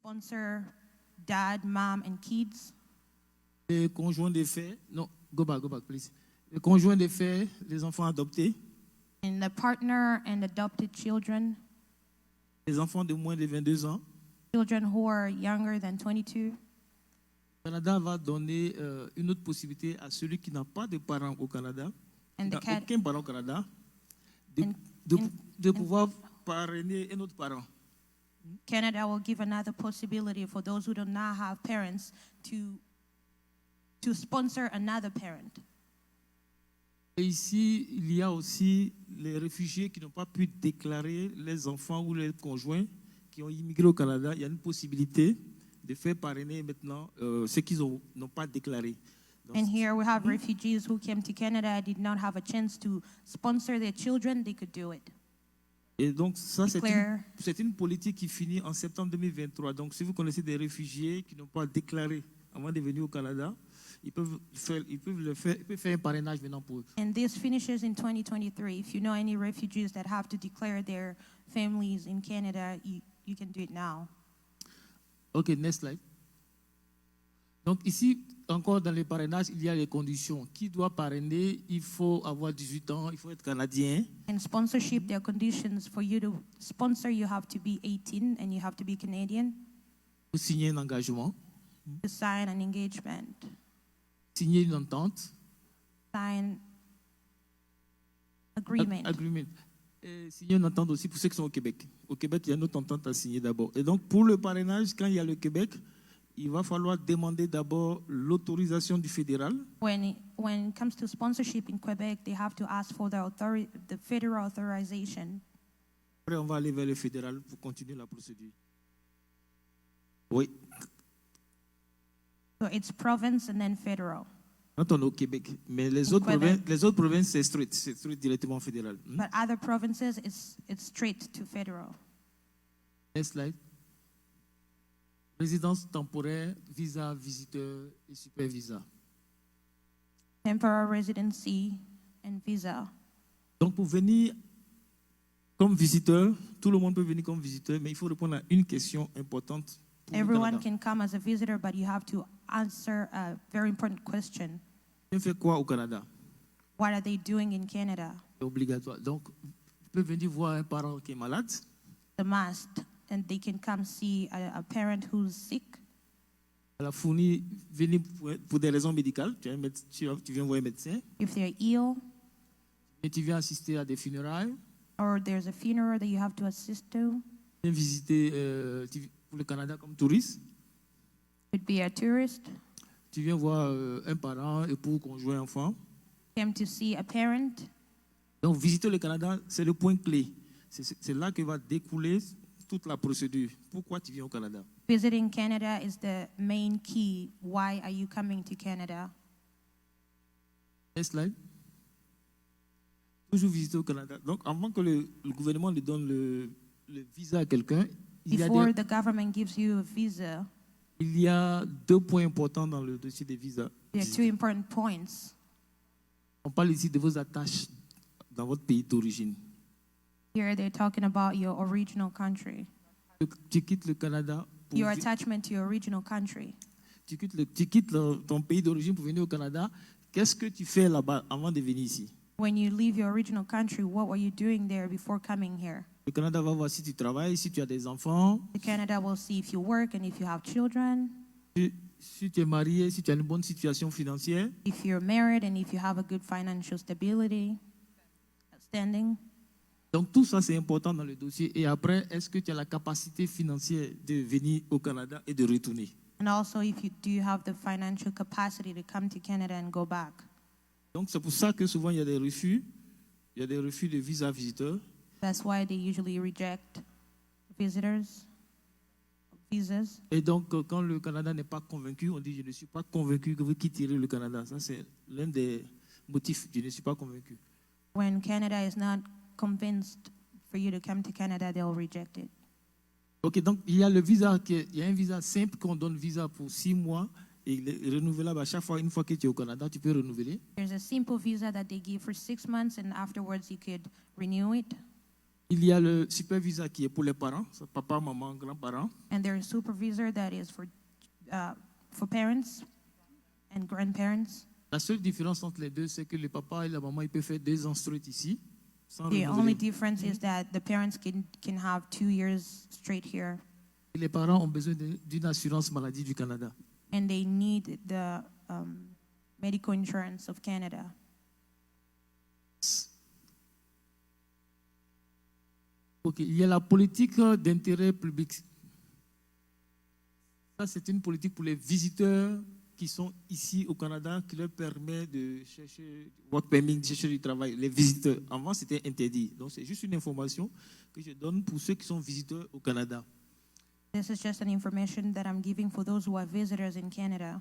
sponsor dad, mom, and kids. Les conjoints de fait, non, go back, please. Les conjoints de fait, les enfants adoptés, And the partner and adopted children, les enfants de moins de 22 ans. children who are younger than 22. Le Canada va donner une autre possibilité à celui qui n'a pas de parents au Canada, qui And n'a the aucun parent au Canada, And- de pouvoir parrainer un autre parent. Canada will give another possibility for those who do not have parents to sponsor another parent. Et ici, il y a aussi les réfugiés qui n'ont pas pu déclarer les enfants ou les conjoints qui ont immigré au Canada. Il y a une possibilité de faire parrainer maintenant ceux qui n'ont pas déclaré. Donc, And here we have refugees who came to Canada, did not have a chance to sponsor their children, they could do it. et donc, ça, Declare. c'est une politique qui finit en septembre 2023. Donc, si vous connaissez des réfugiés qui n'ont pas déclaré avant de venir au Canada, ils peuvent faire un parrainage maintenant pour eux. And this finishes in 2023. If you know any refugees that have to declare their families in Canada, you can do it now. OK, next slide. Donc ici, encore dans les parrainages, il y a les conditions. Qui doit parrainer? Il faut avoir 18 ans, il faut être canadien. In sponsorship, there are conditions for you to sponsor. You have to be 18 and you have to be Canadian Il faut signer un engagement, to sign an engagement, signer une entente. sign agreement. Agreement. Et signer une entente aussi pour ceux qui sont au Québec. Au Québec, il y a une autre entente à signer d'abord. Et donc, pour le parrainage, quand il y a le Québec, il va falloir demander d'abord l'autorisation du fédéral. When it comes to sponsorship in Quebec, they have to ask for the federal authorization. Après, on va aller vers le fédéral pour continuer la procédure. Oui. So it's province and then federal. Quand on est au Québec. Mais les Au autres Québec. provinces, c'est straight directement fédéral. But other provinces, it's straight to federal. Next slide. Résidence temporaire, visa, visiteur et super visa. Temporary residency and visa. Donc, pour venir comme visiteur, tout le monde peut venir comme visiteur, mais il faut répondre à une question importante. Pour le Everyone Canada. can come as a visitor, but you have to answer a very important question. On fait quoi au Canada? What are they doing in Canada? C'est obligatoire. Donc, tu peux venir voir un parent qui est malade. The must. And they can come see a parent who's sick. Elle a fourni, venir pour des raisons médicales. Tu viens voir un médecin. If they're ill, Et tu viens assister à des funérailles. or there's a funeral that you have to assist to. Tu viens visiter pour le Canada comme touriste. Could be a tourist. Tu viens voir un parent, époux, conjoint, enfant. Came to see a parent. Donc, visiter le Canada, c'est le point clé. C'est là que va découler toute la procédure. Pourquoi tu viens au Canada? Visiting Canada is the main key. Why are you coming to Canada? Next slide. Toujours visiter au Canada. Donc, avant que le gouvernement lui donne le visa à quelqu'un, Before the government gives you a visa, il y a 2 points importants dans le dossier des visas. there are two important points. On parle ici de vos attaches dans votre pays d'origine. Here they're talking about your original country, Tu quittes le Canada, your attachment to your original country. tu quittes ton pays d'origine pour venir au Canada. Qu'est-ce que tu fais là-bas avant de venir ici? When you leave your original country, what were you doing there before coming here? Le Canada va voir si tu travailles, si tu as des enfants, The Canada will see if you work and if you have children, si tu es marié, si tu as une bonne situation financière. if you're married and if you have a good financial stability, standing. Donc tout ça, c'est important dans le dossier. Et après, est-ce que tu as la capacité financière de venir au Canada et de retourner? And also if you do have the financial capacity to come to Canada and go back. Donc c'est pour ça que souvent il y a des refus. Il y a des refus de visa visiteurs. That's why they usually reject visitors, visas. Et donc quand le Canada n'est pas convaincu, on dit je ne suis pas convaincu que vous quitterez le Canada. Ça c'est l'un des motifs. Je ne suis pas convaincu. When Canada is not convinced for you to come to Canada, they'll reject it. Ok, donc il y a un visa simple qu'on donne visa pour 6 mois et il est renouvelable à chaque fois. Une fois que tu es au Canada, tu peux renouveler. There's a simple visa that they give for 6 months, and afterwards you could renew it. Il y a le super visa qui est pour les parents, papa, maman, grands-parents. And there is supervisor that is for parents and grandparents. La seule différence entre les deux, c'est que le papa et la maman, ils peuvent faire 2 ans straight ici, sans The only renouveler. difference is that the parents can have 2 years straight here, Et les parents ont besoin d'une assurance maladie du Canada. and they need the medical insurance of Canada. Ok, il y a la politique d'intérêt public. Ça, c'est une politique pour les visiteurs qui sont ici au Canada, qui leur permet de chercher work permit, de chercher du travail. Les visiteurs, avant, c'était interdit. Donc, c'est juste une information que je donne pour ceux qui sont visiteurs au Canada. This is just an information that I'm giving for those who are visitors in Canada.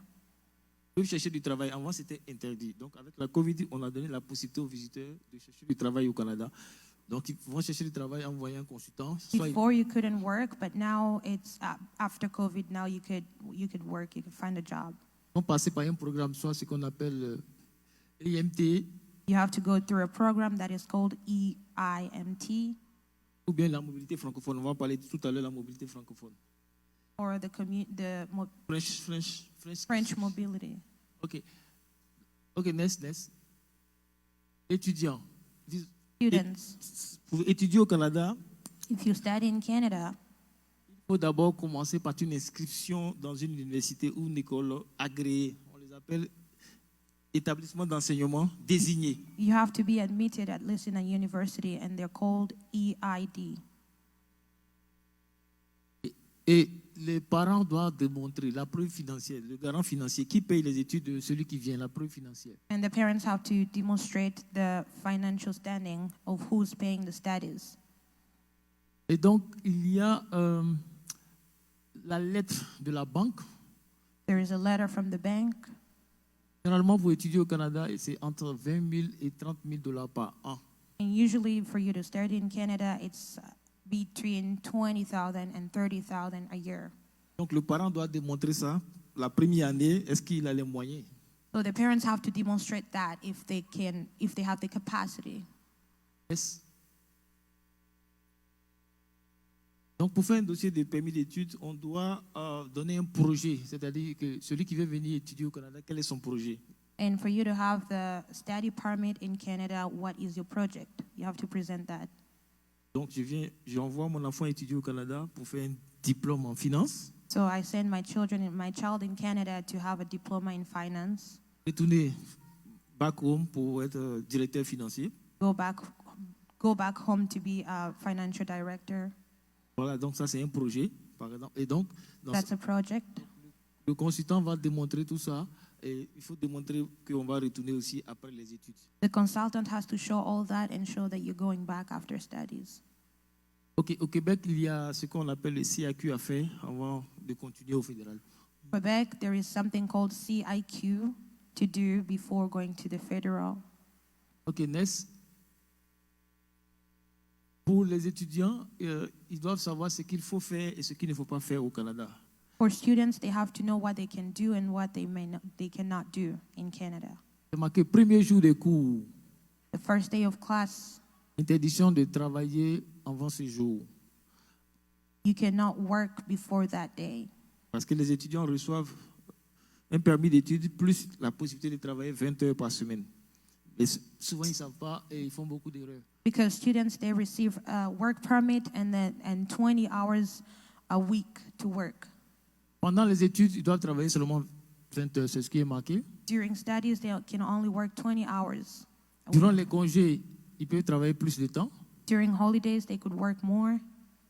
Ils peuvent chercher du travail. Avant, c'était interdit. Donc, avec la COVID, on a donné la possibilité aux visiteurs de chercher du travail au Canada. Donc, ils vont chercher du travail en envoyant un consultant. Before you couldn't work, but now it's after COVID. Now you could work. You could find a job. Ils vont passer par un programme, soit ce qu'on appelle EMT, You have to go through a program that is called EIMT, ou bien la mobilité francophone. On va parler tout à l'heure de la mobilité francophone. or the French mobility. OK. OK, next. Étudiants. Students, Pour étudier au Canada, if you study in Canada, il faut d'abord commencer par une inscription dans une université ou une école agréée. On les appelle établissements d'enseignement désignés. you have to be admitted at least in a university, and they're called EID. Et les parents doivent démontrer la preuve financière, le garant financier qui paye les études de celui qui vient, la preuve financière. And the parents have to demonstrate the financial standing of who's paying the studies. Et donc, il y a la lettre de la banque. There is a letter from the bank. Généralement, pour étudier au Canada, c'est entre 20 000 et 30 000 dollars par an. And usually for you to study in Canada, it's between 20,000 and 30,000 a year. Donc, le parent doit démontrer ça. La première année, est-ce qu'il a les moyens? So the parents have to demonstrate that if they have the capacity. Yes. Donc, pour faire un dossier de permis d'études, on doit donner un projet. C'est-à-dire que celui qui veut venir étudier au Canada, quel est son projet? And for you to have the study permit in Canada, what is your project? You have to present that. Donc, j'envoie mon enfant étudier au Canada pour faire un diplôme en finance. So I send my child in Canada to have a diploma in finance. Retourner back home pour être directeur financier. Go back home to be a financial director. Voilà, donc ça c'est un projet, par exemple. Et donc, That's a project. le consultant va démontrer tout ça. Et il faut démontrer qu'on va retourner aussi après les études. The consultant has to show all that and show that you're going back after studies. Ok, au Québec, il y a ce qu'on appelle le CAQ à faire avant de continuer au fédéral. Quebec, there is something called CIQ to do before going to the federal. Ok, next. Pour les étudiants, ils doivent savoir ce qu'il faut faire et ce qu'il ne faut pas faire au Canada. For students, they have to know what they can do and what they cannot do in Canada. C'est marqué premier jour de cours, The first day of class, interdiction de travailler avant ce jour. you cannot work before that day. Parce que les étudiants reçoivent un permis d'études plus la possibilité de travailler 20 heures par semaine. Mais souvent, ils ne savent pas et ils font beaucoup d'erreurs. Because students, they receive a work permit and 20 hours a week to work. Pendant les études, ils doivent travailler seulement 20 heures, c'est ce qui est marqué. During studies, they can only work 20 hours a Durant week. les congés, ils peuvent travailler plus de temps. During holidays, they could work more.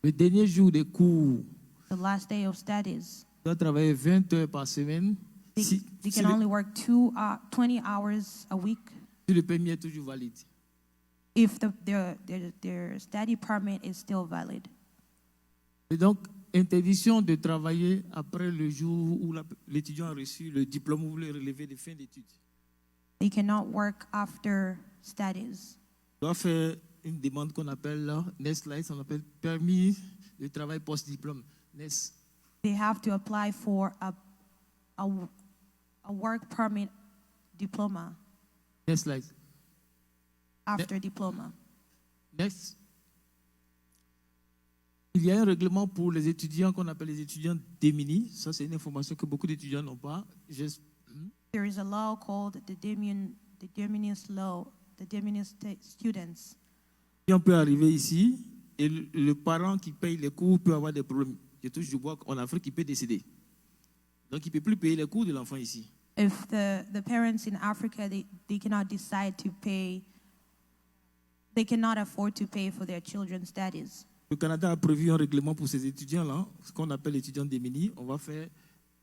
Le dernier jour des cours, The last day of studies, ils doivent travailler 20 heures par semaine. they can only work 20 hours a week Si le permis est toujours valide. if their study permit is still valid. Et donc, interdiction de travailler après le jour où l'étudiant a reçu le diplôme ou le relevé de fin d'études. They cannot work after studies. Il doit faire une demande qu'on appelle là, next slide, on appelle permis de travail post-diplôme. Next. They have to apply for a work permit diploma Next slide. after diploma. Next. Il y a un règlement pour les étudiants qu'on appelle les étudiants démunis. Ça, c'est une information que beaucoup d'étudiants n'ont pas. There is a law called the Diminutive law, the Diminutive students. On peut arriver ici et le parent qui paye les cours peut avoir des problèmes. Je touche du bois, en Afrique, il peut décéder. Donc, il ne peut plus payer les cours de l'enfant ici. If the parents in Africa, they cannot decide to pay, they cannot afford to pay for their children's studies. Le Canada a prévu un règlement pour ces étudiants-là, ce qu'on appelle étudiants démunis. On va faire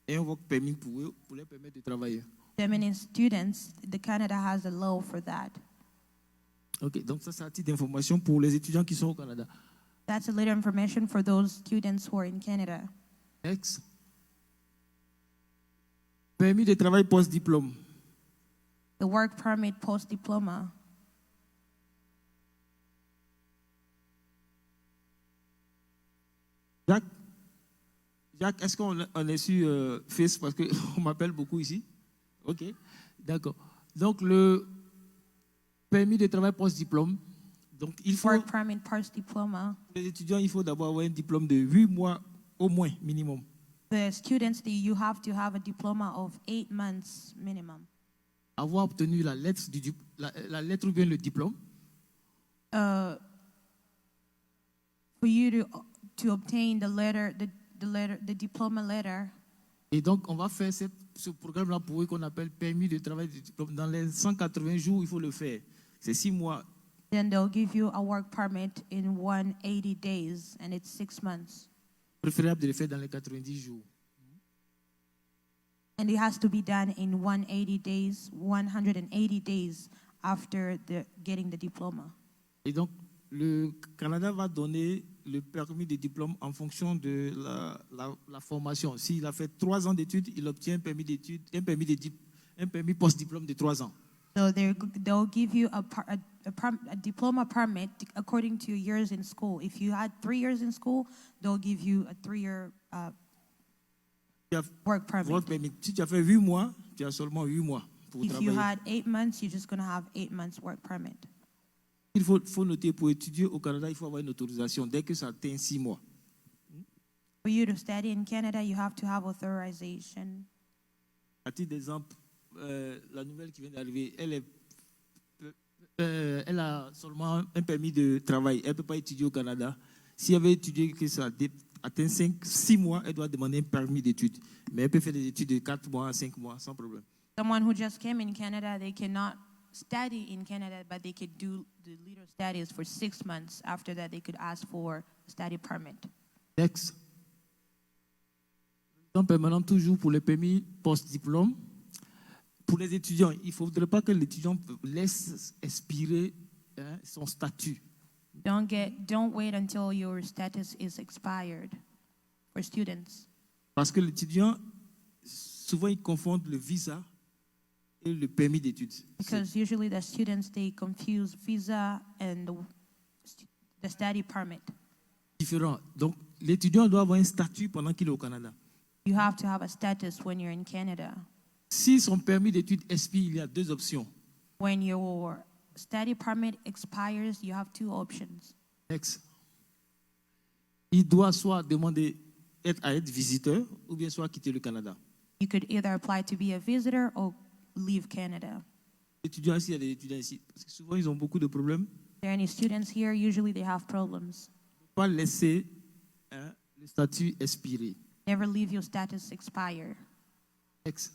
un work permit pour eux, pour les permettre de travailler. Diminutive students, the Canada has a law for that. Ok, donc ça, c'est un titre d'information pour les étudiants qui sont au Canada. That's a little information for those students who are in Canada. Next. Permis de travail post-diplôme. The work permit post-diploma. Jacques, est-ce qu'on est sur Face parce qu'on m'appelle beaucoup ici? Ok, d'accord. Donc, le permis de travail post-diplôme. Donc, il faut, Work permit post-diploma. les étudiants, il faut d'abord avoir un diplôme de 8 mois au moins, minimum. The students, you have to have a diploma of 8 months minimum. Avoir obtenu la lettre, la lettre ou bien le diplôme. For you to obtain the diploma letter. Et donc, on va faire ce programme-là pour eux qu'on appelle permis de travail de diplôme. Dans les 180 jours, il faut le faire. C'est 6 mois. Then they'll give you a work permit in 180 days, and it's 6 months. Préférable de le faire dans les 90 jours. And it has to be done in 180 days after getting the diploma. Et donc, le Canada va donner le permis de diplôme en fonction de la formation. S'il a fait 3 ans d'études, il obtient un permis d'études, un permis post-diplôme de 3 ans. So they'll give you a diploma permit according to your years in school. If you had 3 years in school, they'll give you a 3-year work permit. Si tu as fait 8 mois, tu as seulement 8 mois pour If travailler. you had 8 months, you're just going to have 8 months work permit. Il faut noter, pour étudier au Canada, il faut avoir une autorisation dès que ça atteint 6 mois. For you to study in Canada, you have to have authorization. À titre d'exemple, la nouvelle qui vient d'arriver, elle a seulement un permis de travail. Elle ne peut pas étudier au Canada. Si elle veut étudier que ça atteint 6 mois, elle doit demander un permis d'études. Mais elle peut faire des études de 4 mois à 5 mois sans problème. Someone who just came in Canada, they cannot study in Canada, but they could do the later studies for 6 months. After that, they could ask for a study permit. Next. Temps permanent toujours pour les permis post-diplôme. Pour les étudiants, il ne faudrait pas que l'étudiant laisse expirer son statut. Don't wait until your status is expired for students. Parce que l'étudiant, souvent, il confond le visa et le permis d'études. Because usually the students, they confuse visa and the study permit. Différent. Donc, l'étudiant doit avoir un statut pendant qu'il est au Canada. You have to have a status when you're in Canada. Si son permis d'études expire, il y a 2 options. When your study permit expires, you have 2 options. Next. Il doit soit demander à être visiteur ou bien soit quitter le Canada. You could either apply to be a visitor or leave Canada. Étudiants ici, il y a des étudiants ici. Parce que souvent, ils ont beaucoup de problèmes. There are any students here? Usually they have problems. Pas laisser le statut expirer. Never leave your status expire. Next.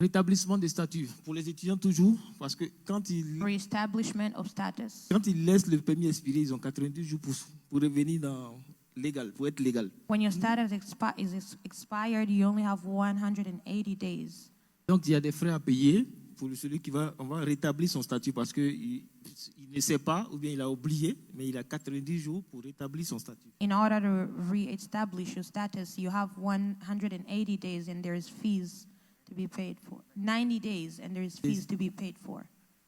Rétablissement des statuts pour les étudiants toujours, parce que quand ils Reestablishment of status. laissent le permis expirer, ils ont 90 jours pour revenir dans légal, pour être légal. When your status is expired, you only have 180 days. Donc il y a des frais à payer pour celui on va rétablir son statut parce qu'il ne sait pas ou bien il a oublié, mais il a 90 jours pour rétablir son statut. In order to reestablish your status, you have 180 days and there is fees to be paid for. 90 days and there is fees to be paid for.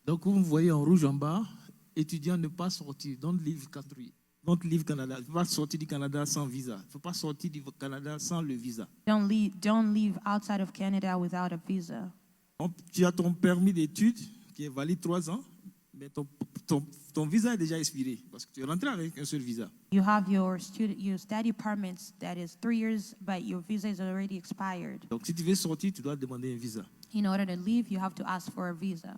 Donc vous voyez en rouge en bas, étudiant ne pas sortir, don't leave Canada. Il ne faut pas sortir du Canada sans visa. Il ne faut pas sortir du Canada sans le visa. Don't leave outside of Canada without a visa. Donc, tu as ton permis d'études qui est valide 3 ans, Mais ton visa est déjà expiré parce que tu es rentré avec un seul visa. You have your study permits that is 3 years, but your visa is already expired. Donc, si tu veux sortir, tu dois demander un visa. In order to leave, you have to ask for a visa.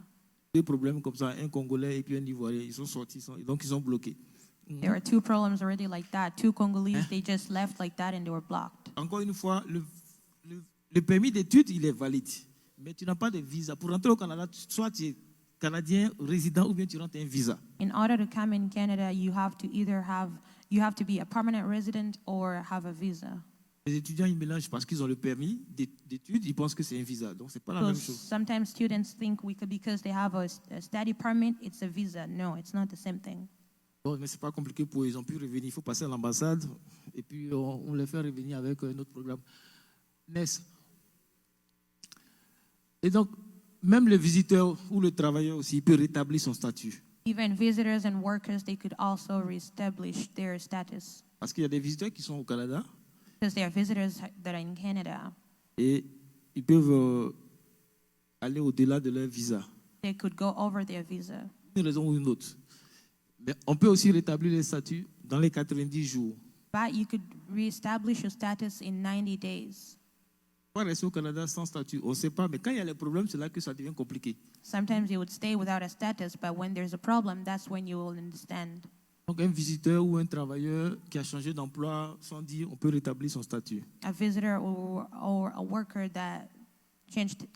Deux problèmes comme ça, un Congolais et puis un Ivoirien, ils sont sortis, donc ils sont bloqués. There are 2 problems already like that. 2 Congolese, they just left like that and they were blocked. Encore une fois, le permis d'études, il est valide. Mais tu n'as pas de visa. Pour rentrer au Canada, soit tu es Canadien résident ou bien tu rentres un visa. In order to come in Canada, you have to be a permanent resident or have a visa. Les étudiants, ils mélangent parce qu'ils ont le permis d'études, ils pensent que c'est un visa. Donc, c'est pas la So même chose. sometimes students think because they have a study permit, it's a visa. No, it's not the same thing. Bon, mais c'est pas compliqué pour eux. Ils ont pu revenir. Il faut passer à l'ambassade et puis on les fait revenir avec un autre programme. N'est-ce? Et donc, même le visiteur ou le travailleur aussi, il peut rétablir son statut. Even visitors and workers, they could also reestablish their status Parce qu'il y a des visiteurs qui sont au Canada because they are visitors that are in Canada. et ils peuvent aller au-delà de leur visa. They could go over their visa. Une raison ou une autre. Mais on peut aussi rétablir le statut dans les 90 jours. But you could reestablish your status in 90 days. On va rester au Canada sans statut, on ne sait pas, mais quand il y a les problèmes, c'est là que ça devient compliqué. Sometimes you would stay without a status, but when there's a problem, that's when you will understand. Donc un visiteur ou un travailleur qui a changé d'emploi sans dire, on peut rétablir son statut. A visitor or a worker that changed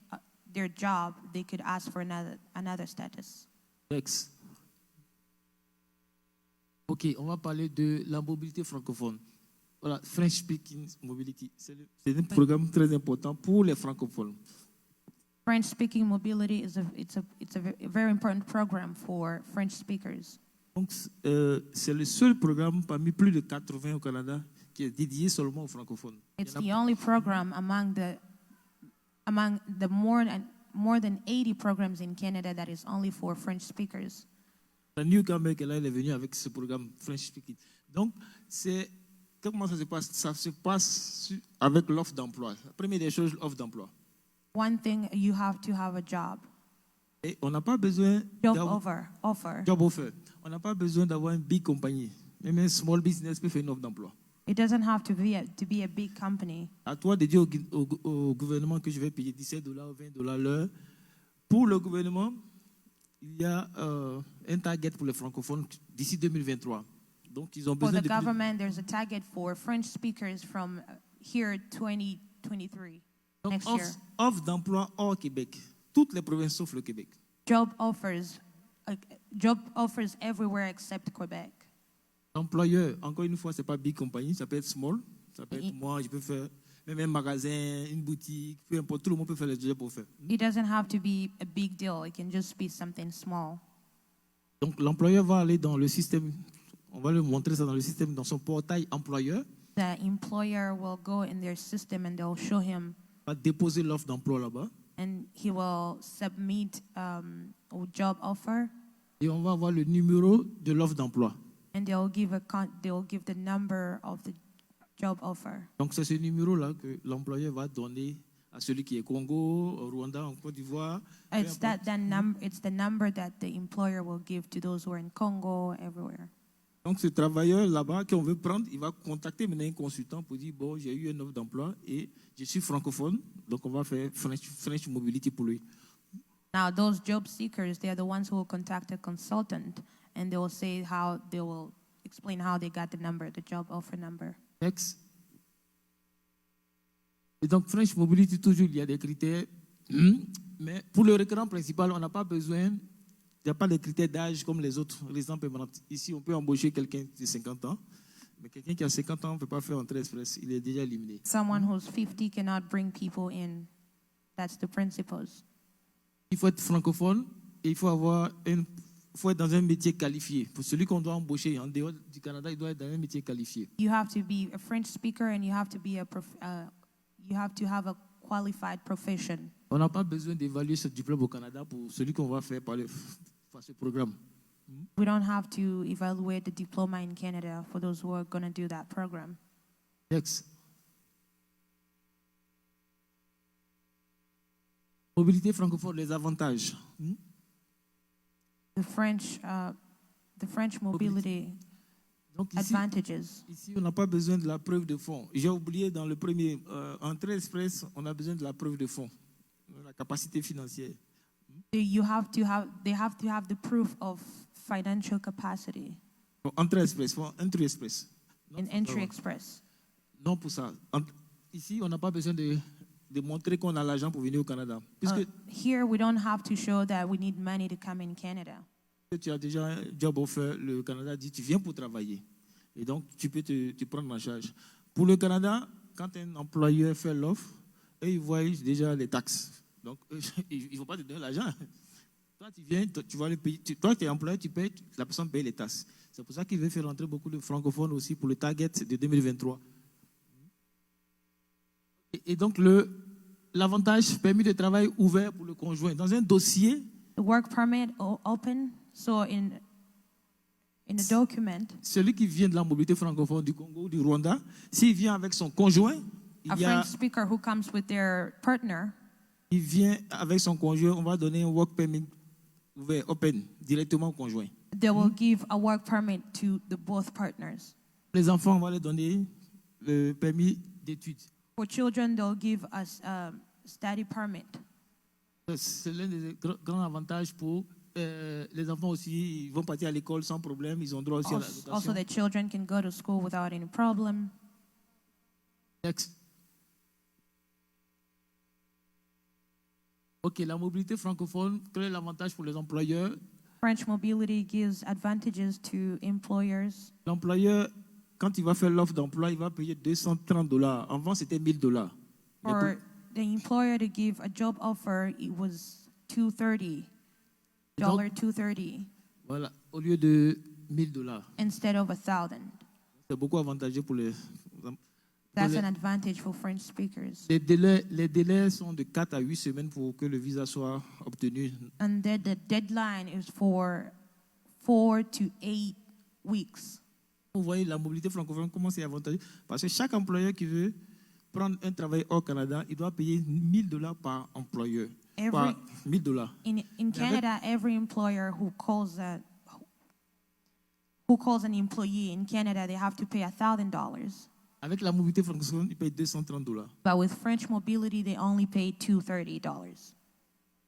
their job, they could ask for another status. Next. Ok, on va parler de la mobilité francophone. Voilà, French Speaking Mobility. C'est un programme très important pour les francophones. French speaking mobility is a very important program for French speakers. Donc, c'est le seul programme parmi plus de 80 au Canada qui est dédié seulement aux francophones. It's the only program among the more than 80 programs in Canada that is only for French speakers. La newcomer qu'elle est venue avec ce programme French Speaking. Donc, comment ça se passe? Ça se passe avec l'offre d'emploi. La première des choses, l'offre d'emploi. One thing, you have to have a job. Et on n'a pas besoin Job d'avoir offer. job offer. On n'a pas besoin d'avoir une big compagnie. Même un small business peut faire une offre d'emploi. It doesn't have to be a big company. À toi de dire au gouvernement que je vais payer $17 ou $20 l'heure. Pour le gouvernement, il y a un target pour les francophones d'ici 2023. Donc, ils ont For besoin the de plus. government, there's a target for French speakers from here 2023, Donc, next year. offre d'emploi hors Québec. Toutes les provinces sauf le Québec. Job offers everywhere except Quebec. L'employeur, encore une fois, ce n'est pas big compagnie, ça peut être small. Ça peut être moi, je peux faire même un magasin, une boutique, peu importe, tout le monde peut faire le job pour faire. It doesn't have to be a big deal. It can just be something small. Donc, l'employeur va aller dans le système, on va lui montrer ça dans le système, dans son portail employeur, The employer will go in their system and they'll show him, va déposer l'offre d'emploi là-bas. and he will submit a job offer, Et on va avoir le numéro de l'offre d'emploi. and they'll give the number of the job offer. Donc, c'est ce numéro-là que l'employeur va donner à celui qui est Congo, au Rwanda, en Côte d'Ivoire. It's the number that the employer will give to those who are in Congo, everywhere. Donc, ce travailleur là-bas qu'on veut prendre, il va contacter maintenant un consultant pour dire, bon, j'ai eu une offre d'emploi et je suis francophone, donc on va faire French Mobility pour lui. Now, those job seekers, they are the ones who will contact a consultant, and they will explain how they got the job offer number. Next. Et donc, French Mobility, toujours, il y a des critères. Mais pour le requérant principal, on n'a pas besoin, il n'y a pas de critères d'âge comme les autres résidents permanents. Ici, on peut embaucher quelqu'un de 50 ans, mais quelqu'un qui a 50 ans, on ne peut pas faire entrer express, il est déjà éliminé. Someone who's 50 cannot bring people in. That's the principles. Il faut être francophone et il faut être dans un métier qualifié. Pour celui qu'on doit embaucher en dehors du Canada, il doit être dans un métier qualifié. You have to be a French speaker, and you have to have a qualified profession. On n'a pas besoin d'évaluer ce diplôme au Canada pour celui qu'on va faire par ce programme. We don't have to evaluate the diploma in Canada for those who are going to do that program. Next. Mobilité francophone, les avantages. the French mobility Donc advantages. ici, on n'a pas besoin de la preuve de fonds. J'ai oublié dans le premier, entrée express, on a besoin de la preuve de fonds, la capacité financière. They have to have the proof of financial capacity Bon, entrée express, entry express. Non, in entry express. non pour ça. Ici, on n'a pas besoin de montrer qu'on a l'argent pour venir au Canada. Puisque Here we don't have to show that we need money to come in Canada. tu as déjà un job offer, le Canada dit tu viens pour travailler. Et donc, tu peux te prendre en charge. Pour le Canada, quand un employeur fait l'offre, eux, ils voient déjà les taxes. Donc, il ne faut pas te donner l'argent. Toi, tu viens, tu vas le payer. Toi, tu es employé, tu payes, la personne paye les taxes. C'est pour ça qu'il veut faire rentrer beaucoup de francophones aussi pour le target de 2023. Et donc, l'avantage, permis de travail ouvert pour le conjoint. Dans un dossier, The work permit open. So in the document, celui qui vient de la mobilité francophone du Congo ou du Rwanda, s'il vient avec son conjoint, a French speaker who comes with their partner, il vient avec son conjoint, on va donner un work permit ouvert, open, directement au conjoint. they will give a work permit to the both partners. Les enfants, on va leur donner le permis d'études. For children, they'll give us a study permit. C'est l'un des grands avantages pour les enfants aussi. Ils vont partir à l'école sans problème. Ils ont droit aussi à la Also, dotation. the children can go to school without any problem. Next. OK, la mobilité francophone, quel est l'avantage pour les employeurs? French mobility gives advantages to employers. L'employeur, quand il va faire l'offre d'emploi, il va payer $230. Avant, c'était $1000. For the employer to give a job offer, it was $230. $230 Voilà, au lieu de $1000. instead of 1,000. C'est beaucoup avantageux pour les. That's an advantage for French speakers. Les délais sont de 4 à 8 semaines pour que le visa soit obtenu. And then the deadline is for 4 to 8 weeks. Vous voyez, la mobilité francophone, comment c'est avantageux? Parce que chaque employeur qui veut prendre un travail hors Canada, il doit payer $1000 par employeur. Par $1000. In Canada, every employer who calls an employee in Canada, they have to pay $1,000. Avec la mobilité francophone, il paye $230. But with French mobility, they only pay $230.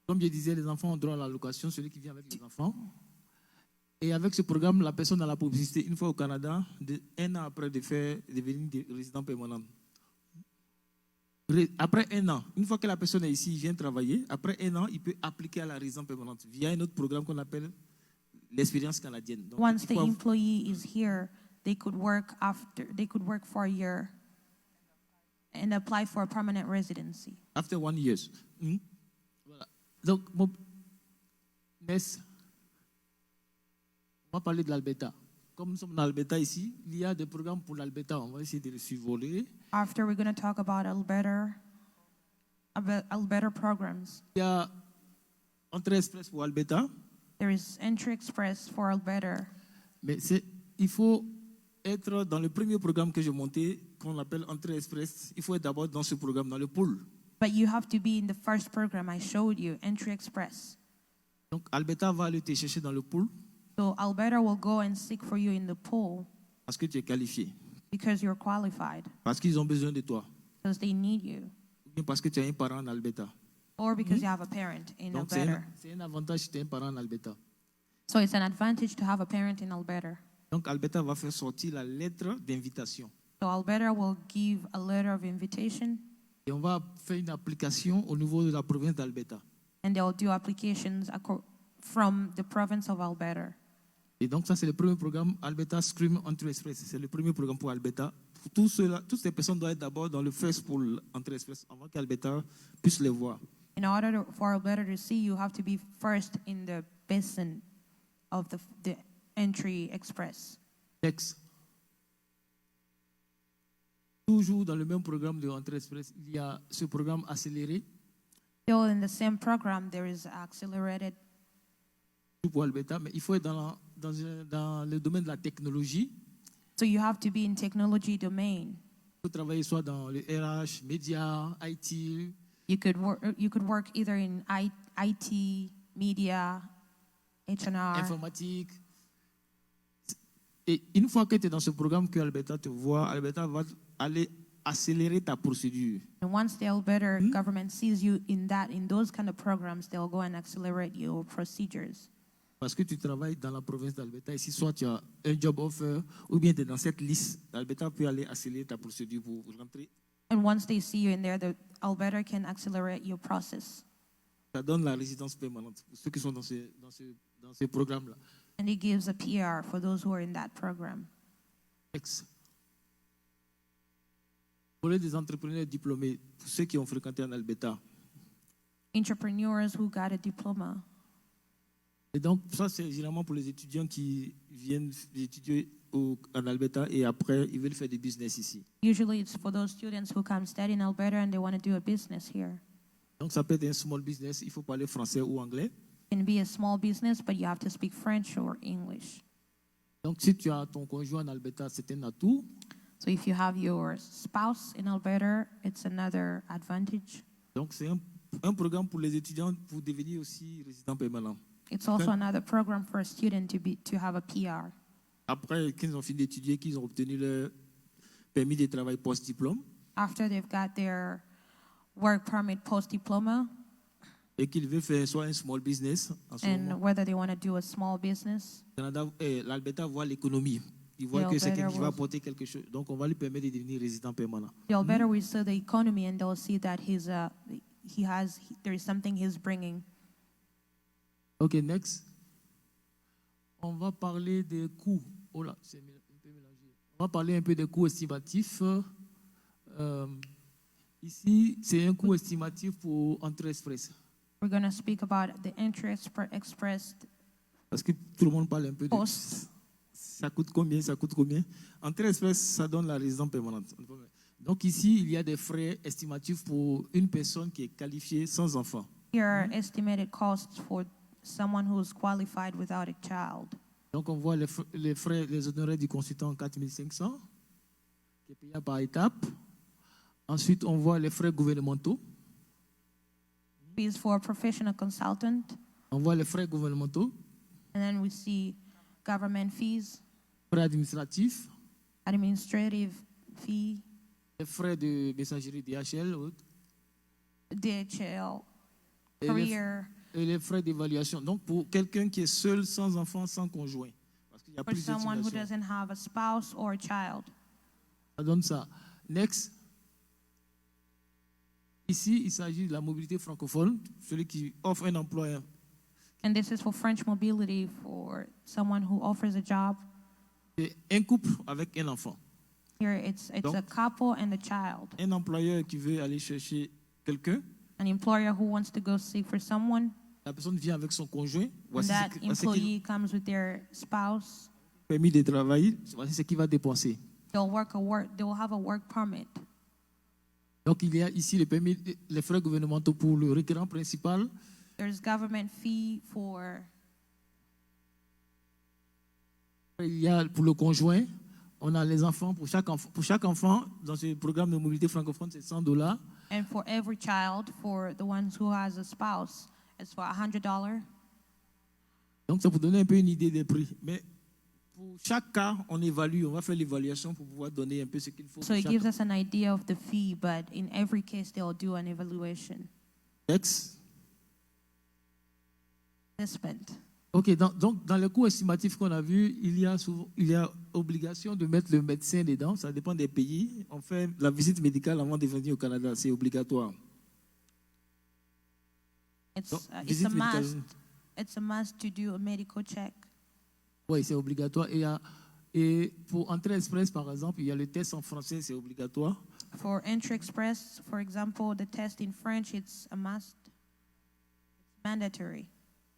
Comme je disais, les enfants ont droit à l'allocation, celui qui vient avec les enfants. Et avec ce programme, la personne a la possibilité, une fois au Canada, un an après, de devenir résident permanent. Après un an, une fois que la personne est ici, il vient travailler, après un an, il peut appliquer à la résidence permanente via un autre programme qu'on appelle l'expérience canadienne. Donc, Once the employee is here, they could work for a year and apply for a permanent residency. After 1 year. Voilà. Donc, on va parler de l'Alberta. Comme nous sommes dans l'Alberta ici, il y a des programmes pour l'Alberta. On va essayer de les survoler. After, we're going to talk about Alberta programs. Il y a Entrée Express pour Alberta. There is Entry Express for Alberta. Mais il faut être dans le premier programme que j'ai monté, qu'on appelle Entrée Express. Il faut être d'abord dans ce programme, dans le pool. But you have to be in the first program I showed you, Entry Express. Donc, Alberta va aller te chercher dans le pool. So Alberta will go and seek for you in the pool Parce que tu es qualifié. because you're qualified, Parce qu'ils ont besoin de toi. because they need you, Ou bien parce que tu as un parent en Alberta. or because you have a parent in Donc, Alberta. c'est un avantage si tu as un parent en Alberta. So it's an advantage to have a parent in Alberta. Donc, Alberta va faire sortir la lettre d'invitation. So Alberta will give a letter of invitation, Et on va faire une application au niveau de la province d'Alberta. and they'll do applications from the province of Alberta. Et donc, ça, c'est le premier programme, Alberta Scream Entry Express. C'est le premier programme pour Alberta. Toutes ces personnes doivent être d'abord dans le first pour Entry Express avant qu'Alberta puisse les voir. In order for Alberta to see, you have to be first in the basin of the Entry Express. Next. Toujours dans le même programme de Entrée Express, il y a ce programme accéléré Still in the same program, there is accelerated. pour Alberta, mais il faut être dans le domaine de la technologie. So you have to be in technology domain. Il faut travailler soit dans le RH, médias, IT. You could work either in IT, media, H&R. informatique. Et une fois que tu es dans ce programme que Alberta te voit, Alberta va aller accélérer ta procédure. And once the Alberta government sees you in those kind of programs, they'll go and accelerate your procedures. Parce que tu travailles dans la province d'Alberta. Ici, soit tu as un job offer, ou bien tu es dans cette liste. Alberta peut aller accélérer ta procédure pour rentrer. And once they see you in there, the Alberta can accelerate your process. Ça donne la résidence permanente pour ceux qui sont dans ce programme-là. And it gives a PR for those who are in that program. Next. Pour les entrepreneurs diplômés, pour ceux qui ont fréquenté en Alberta. Entrepreneurs who got a diploma. Et donc, ça, c'est généralement pour les étudiants qui viennent étudier en Alberta et après, ils veulent faire du business ici. Usually it's for those students who come study in Alberta and they want to do a business here. Donc, ça peut être un small business, il faut parler français ou anglais. It can be a small business, but you have to speak French or English. Donc, si tu as ton conjoint en Alberta, c'est un atout. So if you have your spouse in Alberta, it's another advantage. Donc, c'est un programme pour les étudiants pour devenir aussi résident permanent. It's also another program for a student to have a PR. Après qu'ils ont fini d'étudier, qu'ils ont obtenu leur permis de travail post-diplôme. After they've got their work permit post-diploma, et qu'ils veulent faire soit un small business, en ce and moment, whether they want to do a small business, l'Alberta voit l'économie. Il voit que c'est quelqu'un qui va apporter quelque chose. Donc, on va lui permettre de devenir résident permanent. the Alberta will see the economy and they'll see that there is something he's bringing. OK, next. On va parler des coûts. Oh là, c'est un peu mélangé. On va parler un peu des coûts estimatifs. Ici, c'est un coût estimatif pour entrée express. We're going to speak about the interest per express Parce que tout le monde parle un peu de cost. ça coûte combien, ça coûte combien. Entrée express, ça donne la résidence permanente. Donc ici, il y a des frais estimatifs pour une personne qui est qualifiée sans enfant. Here are estimated costs for someone who's qualified without a child. Donc on voit les frais, les honoraires du consultant 4 500, qui est payé par étape. Ensuite, on voit les frais gouvernementaux. Fees for a professional consultant. On voit les frais gouvernementaux, And then we see government fees, frais administratifs, administrative fee, les frais de messagerie DHL, DHL, et career. les frais d'évaluation. Donc pour quelqu'un qui est seul, sans enfant, sans conjoint. Parce qu'il y a For plusieurs someone who situations. doesn't have a spouse or a child. Ça donne ça. Next. Ici, il s'agit de la mobilité francophone, celui qui offre un emploi. And this is for French mobility for someone who offers a job. Et un couple avec un enfant. Here it's Donc, a couple and a child. un employeur qui veut aller chercher quelqu'un, An employer who wants to go seek for someone, la personne vient avec son conjoint, and voici that ce qu'il employee comes with their spouse. permis de travailler, voici ce qu'il va dépenser. They will have a work permit. Donc il y a ici les frais gouvernementaux pour le requérant principal. There's government fee for. Il y a pour le conjoint, on a les enfants, pour chaque enfant, dans ce programme de mobilité francophone, c'est $100. And for every child, for the ones who has a spouse, it's for $100. Donc c'est pour donner un peu une idée des prix. Mais pour chaque cas, on évalue, on va faire l'évaluation pour pouvoir donner un peu ce qu'il faut. So it gives us an idea of the fee, but in every case, they'll do an evaluation. Next. Assessment. OK, donc dans le coût estimatif qu'on a vu, il y a obligation de mettre le médecin dedans. Ça dépend des pays. On fait la visite médicale avant de venir au Canada. C'est obligatoire. It's, Donc, it's visite a médicale. must. It's a must to do a medical check. Oui, c'est obligatoire. Et pour entrer express, par exemple, il y a le test en français, c'est obligatoire. For Entry Express, for example, the test in French, it's a must. It's mandatory.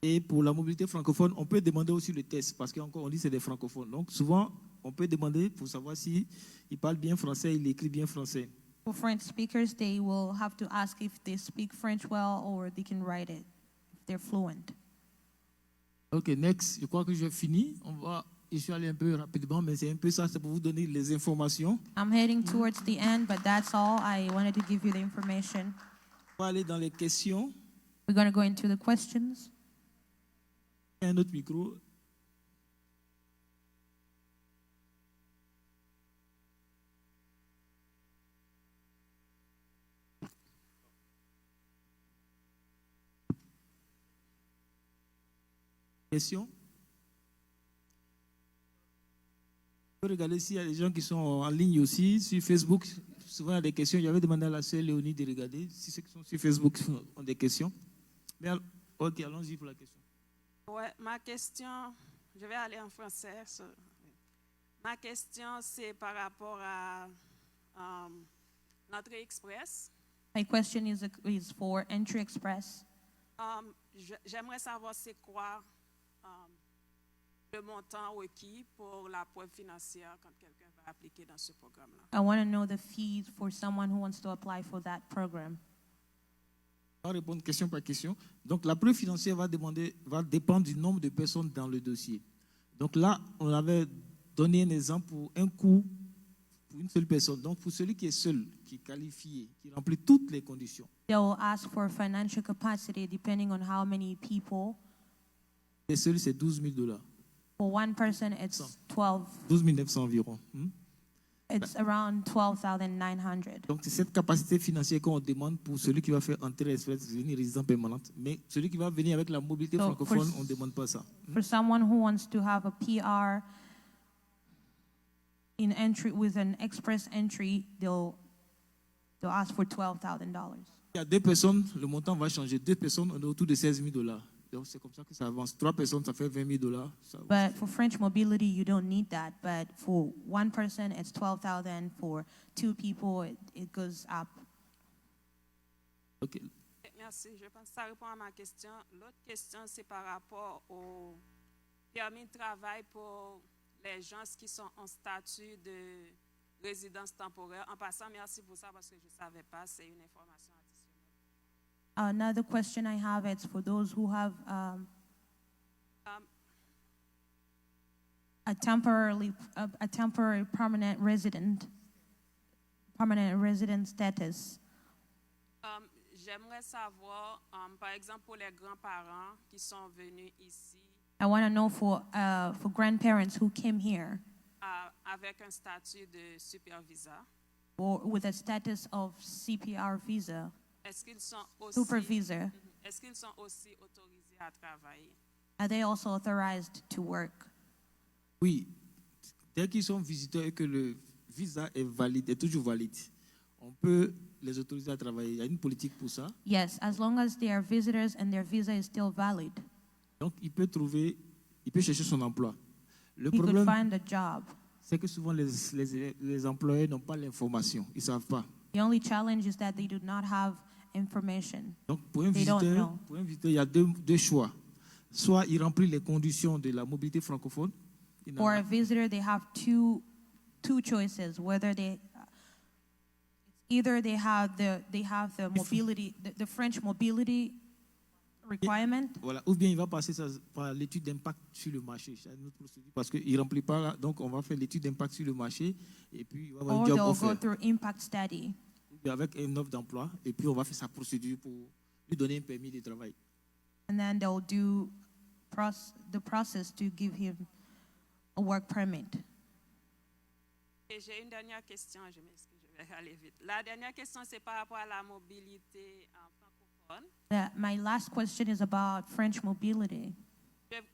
Et pour la mobilité francophone, on peut demander aussi le test, parce qu'encore on dit que c'est des francophones. Donc souvent, on peut demander pour savoir si il parle bien français, il écrit bien français. For French speakers, they will have to ask if they speak French well or they can write it, if they're fluent. OK, next. Je crois que j'ai fini. Je suis allé un peu rapidement, mais c'est un peu ça, c'est pour vous donner les informations. I'm heading towards the end, but that's all. I wanted to give you the information. On va aller dans les questions. We're going to go into the questions. Un autre micro. Question? On peut regarder s'il y a des gens qui sont en ligne aussi, sur Facebook. Souvent, il y a des questions. J'avais demandé à la sœur Léonie de regarder si ceux qui sont sur Facebook ont des questions. Mais ok, allons-y pour la question. Ouais, ma question, je vais aller en français. Ma question, c'est par rapport à l'entrée express. My question is for Entry Express. J'aimerais savoir c'est quoi le montant requis pour la preuve financière quand quelqu'un va appliquer dans ce programme-là. I want to know the fees for someone who wants to apply for that program. On va répondre question par question. Donc, la preuve financière va dépendre du nombre de personnes dans le dossier. Donc là, on avait donné un exemple pour un coût pour une seule personne. Donc, pour celui qui est seul, qui est qualifié, qui remplit toutes les conditions, They will ask for financial capacity depending on how many people. et seul, c'est 12 000 $. For one person, it's 12 900 environ. It's around 12,900. Donc, c'est cette capacité financière qu'on demande pour celui qui va faire entrer express, devenir résident permanente. Mais celui qui va venir avec la mobilité So, francophone, on ne demande pas ça. For someone who wants to have a PR in entry with an express entry, they'll ask for $12,000. Il y a 2 personnes, le montant va changer. 2 personnes, on est autour de 16 000 $. Donc, c'est comme ça que ça avance. 3 personnes, ça fait 20 000 $. Ça avance. But for French mobility, you don't need that. But for one person, it's 12,000. For two people, it goes up. Ok. Merci, je pense que ça répond à ma question. L'autre question, c'est par rapport au permis de travail pour les gens qui sont en statut de résidence temporaire. En passant, merci pour ça parce que je ne savais pas, c'est une information additionnelle. Another question I have is for those who have a temporary permanent resident status. J'aimerais savoir, par exemple, pour les grands-parents qui sont venus ici I want to know for grandparents who came here avec un statut de supervisa, or with a status of CPR visa, est-ce qu'ils sont super visa. est-ce qu'ils sont aussi autorisés à travailler? Are they also authorized to work? Oui. Dès qu'ils sont visiteurs et que le visa est valide, est toujours valide, on peut les autoriser à travailler. Il y a une politique pour ça. Yes, as long as they are visitors and their visa is still valid, Donc, il peut chercher son emploi. Le he could problème, find a job. c'est que souvent les employés n'ont pas l'information. Ils ne savent pas. The only challenge is that they do not have information. Donc, pour un They don't visiteur, know. il y a deux choix. Soit il remplit les conditions de la mobilité francophone. For a visitor, they have two choices. Whether either they have the mobility, the French mobility requirement, Voilà. Ou bien il va passer par l'étude d'impact sur le marché. C'est une autre procédure parce qu'il ne remplit pas. Donc, on va faire l'étude d'impact sur le marché et puis il va avoir or un job they'll go offert. through impact study. Ou bien avec une offre d'emploi et puis on va faire sa procédure pour lui donner un permis de travail. And then they'll do the process to give him a work permit. Et j'ai une dernière question, je m'excuse, je vais aller vite. La dernière question, c'est par rapport à la mobilité francophone. My last question is about French mobility.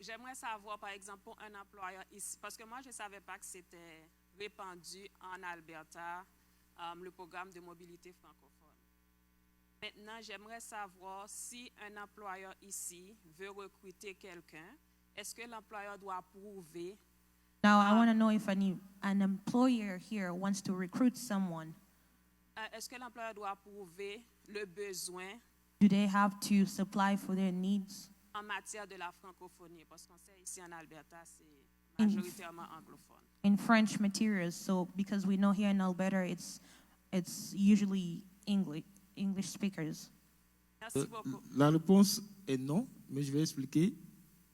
J'aimerais savoir, par exemple, pour un employeur ici, parce que moi, je ne savais pas que c'était répandu en Alberta, le programme de mobilité francophone. Maintenant, j'aimerais savoir si un employeur ici veut recruter quelqu'un, est-ce que l'employeur doit prouver? Now, I want to know if an employer here wants to recruit someone. Est-ce que l'employeur doit prouver le besoin Do they have to supply for their needs? en matière de la francophonie? Parce qu'on sait ici en Alberta, c'est majoritairement anglophone. In French materials, so because we know here in Alberta, it's usually English speakers. Merci beaucoup. La réponse est non, mais je vais expliquer.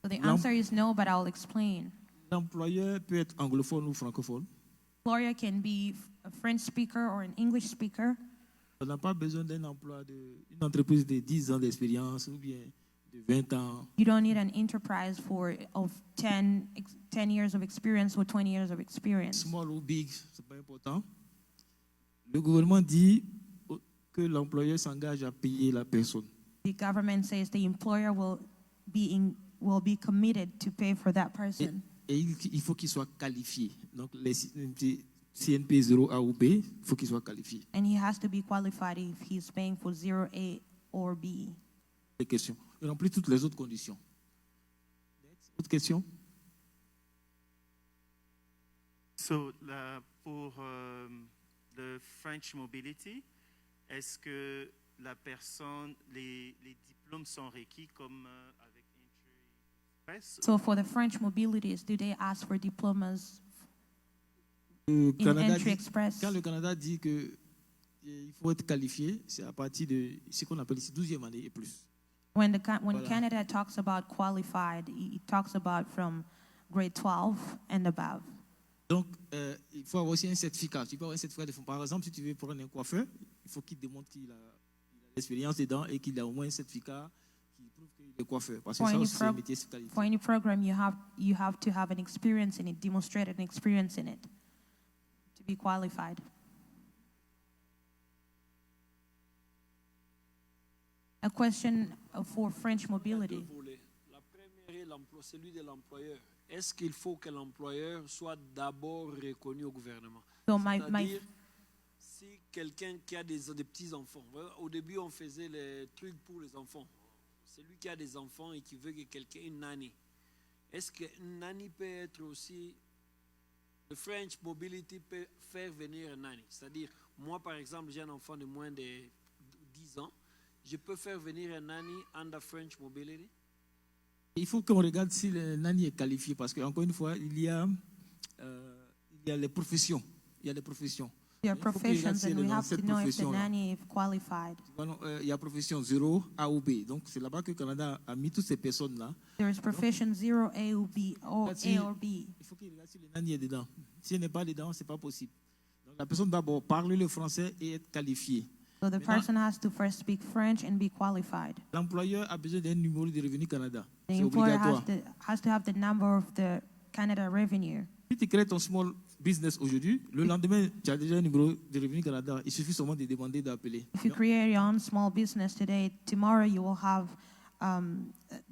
So the answer is no, but I'll explain. L'employeur peut être anglophone ou francophone. Employer can be a French speaker or an English speaker. On n'a pas besoin d'un emploi d'une entreprise de 10 ans d'expérience ou bien de 20 ans. You don't need an enterprise of 10 years of experience or 20 years of experience. Small ou big, c'est pas important. Le gouvernement dit que l'employeur s'engage à payer la personne. The government says the employer will be committed to pay for that Et, person. et il faut qu'il soit qualifié. Donc, les CNP 0A ou B, il faut qu'il soit qualifié. And he has to be qualified if he's paying for 0A or B. Les questions. Il remplit toutes les autres conditions. Autre question? So, pour le French Mobility, est-ce que la personne, les diplômes sont requis comme avec Entry Express? So for the French mobilities, do they ask for diplomas Le in Canada Entry dit- Express? Quand le Canada dit que il faut être qualifié, c'est à partir de ce qu'on appelle ici 12e année et plus. When Voilà. Canada talks about qualified, it talks about from grade 12 and above. Donc, il faut avoir aussi un certificat. Tu peux avoir un certificat de fonds. Par exemple, si tu veux prendre un coiffeur, il faut qu'il démontre qu'il a l'expérience dedans et qu'il a au moins un certificat qui prouve qu'il est coiffeur. Parce que For ça any aussi, c'est un pro- métier qualifié. For any program, you have to have an experience in it, demonstrate an experience in it to be qualified. A question for French Il y a deux mobility. volets. La première est celui de l'employeur. Est-ce qu'il faut que l'employeur soit d'abord reconnu au gouvernement? So C'est-à-dire, si quelqu'un qui a des petits-enfants, au début on faisait les trucs pour les enfants. Celui qui a des enfants et qui veut que quelqu'un, une nanny. Est-ce qu'une nanny peut être aussi, le French Mobility peut faire venir un nanny? C'est-à-dire, moi par exemple, j'ai un enfant de moins de 10 ans, je peux faire venir un nanny under French Mobility? Il faut qu'on regarde si le nanny est qualifié parce qu'encore une fois, il y a les professions. Il y a des professions. There are Il faut qu'il regarde professions, si elle and est we dans have to cette know if the profession-là. nanny is qualified. Voilà, il y a profession 0, A ou B. Donc, c'est là-bas que le Canada a mis toutes ces personnes-là. There is profession 0, A or B, or That's it. A or B. Il faut qu'il regarde si le nanny est dedans. Si elle n'est pas dedans, ce n'est pas possible. Donc, la personne d'abord parle le français et être qualifiée. So the Maintenant- person has to first speak French and be qualified. L'employeur a besoin d'un numéro de revenu Canada. The C'est employer obligatoire. has to have the number of the Canada revenue. Si tu crées ton small business aujourd'hui, le lendemain, tu as déjà un numéro de revenu Canada. Il suffit seulement de demander d'appeler. If you create your own small business today, tomorrow you will have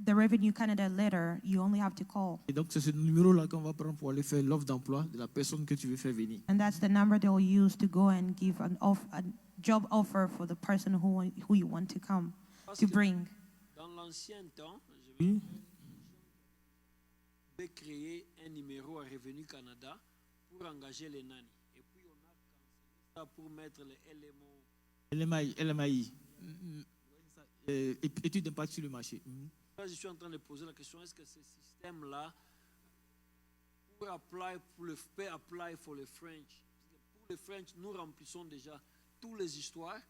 the Revenue Canada letter. You only have to call. Et donc, c'est ce numéro-là qu'on va prendre pour aller faire l'offre d'emploi de la personne que tu veux faire venir. And that's the number they will use to go and give a job offer for the person who you want to come, Parce to que bring. dans l'ancien temps, Oui. je vais créer un numéro à Revenu Canada pour engager les nannies. Et puis on a cancellé ça pour mettre les LMO. LMAI. Étude d'impact sur le marché. Là, je suis en train de poser la question, est-ce que ce système-là peut apply for le French? Pour le French, nous remplissons déjà toutes les histoires.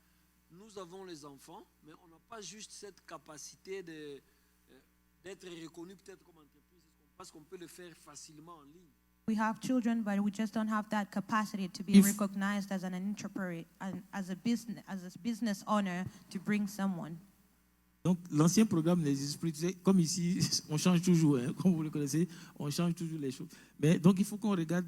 Nous avons les enfants, mais on n'a pas juste cette capacité d'être reconnu peut-être comme entreprise, parce qu'on peut le faire facilement en ligne. We have children, but we just don't have that capacity to be If- recognized as an entrepreneur, as a business owner, to bring someone. Donc, l'ancien programme n'existe plus. Tu sais, comme ici, on change toujours, hein, comme vous le connaissez, on change toujours les choses. Mais donc, il faut qu'on regarde,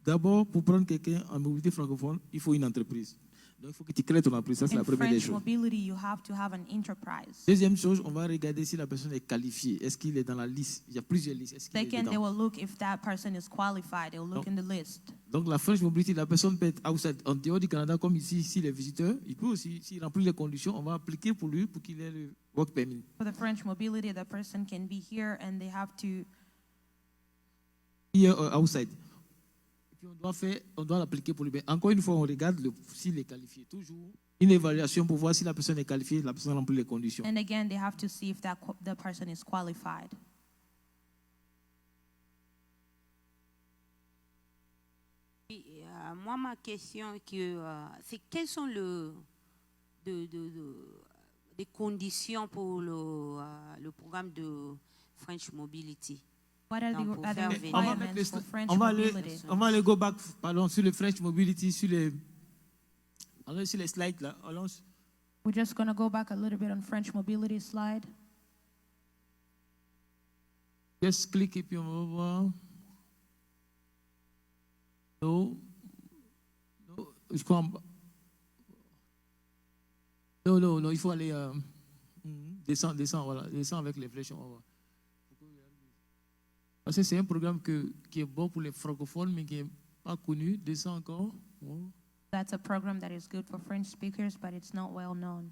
d'abord, pour prendre quelqu'un en mobilité francophone, il faut une entreprise. Donc, il faut que tu crées ton entreprise. Ça, c'est la In première des French choses. mobility, you have to have an enterprise. Deuxième chose, on va regarder si la personne est qualifiée. Est-ce qu'il est dans la liste? Il y a plusieurs listes. Est-ce qu'il est Second, they dedans? will look if that person is qualified. They will look in the list. Donc, la French Mobility, la personne peut être outside, en dehors du Canada, comme ici, s'il est visiteur. Il peut aussi, s'il remplit les conditions, on va appliquer pour lui pour qu'il ait le work permit. For the French mobility, the person can be here and they have to. Here or outside. Et puis on doit l'appliquer pour lui. Mais encore une fois, on regarde s'il est qualifié. Toujours une évaluation pour voir si la personne est qualifiée, la personne remplit les conditions. And again, they have to see if the person is qualified. Et, moi, ma question est que c'est quelles sont les conditions pour le programme de French Mobility? What are Donc, the pour other faire venir- On va mettre requirements for French on va aller, mobility? on va aller go back, pardon, sur le French Mobility, sur les slides là. Allons. We're just going to go back a little bit on French mobility slide. Just clique et puis on va voir. Non. Non, je crois. Non, il faut aller. Descends, voilà. Descends avec les flèches, on va voir. Parce que c'est un programme qui est bon pour les francophones, mais qui n'est pas connu. Descends encore. Oh. That's a program that is good for French speakers, but it's not well known.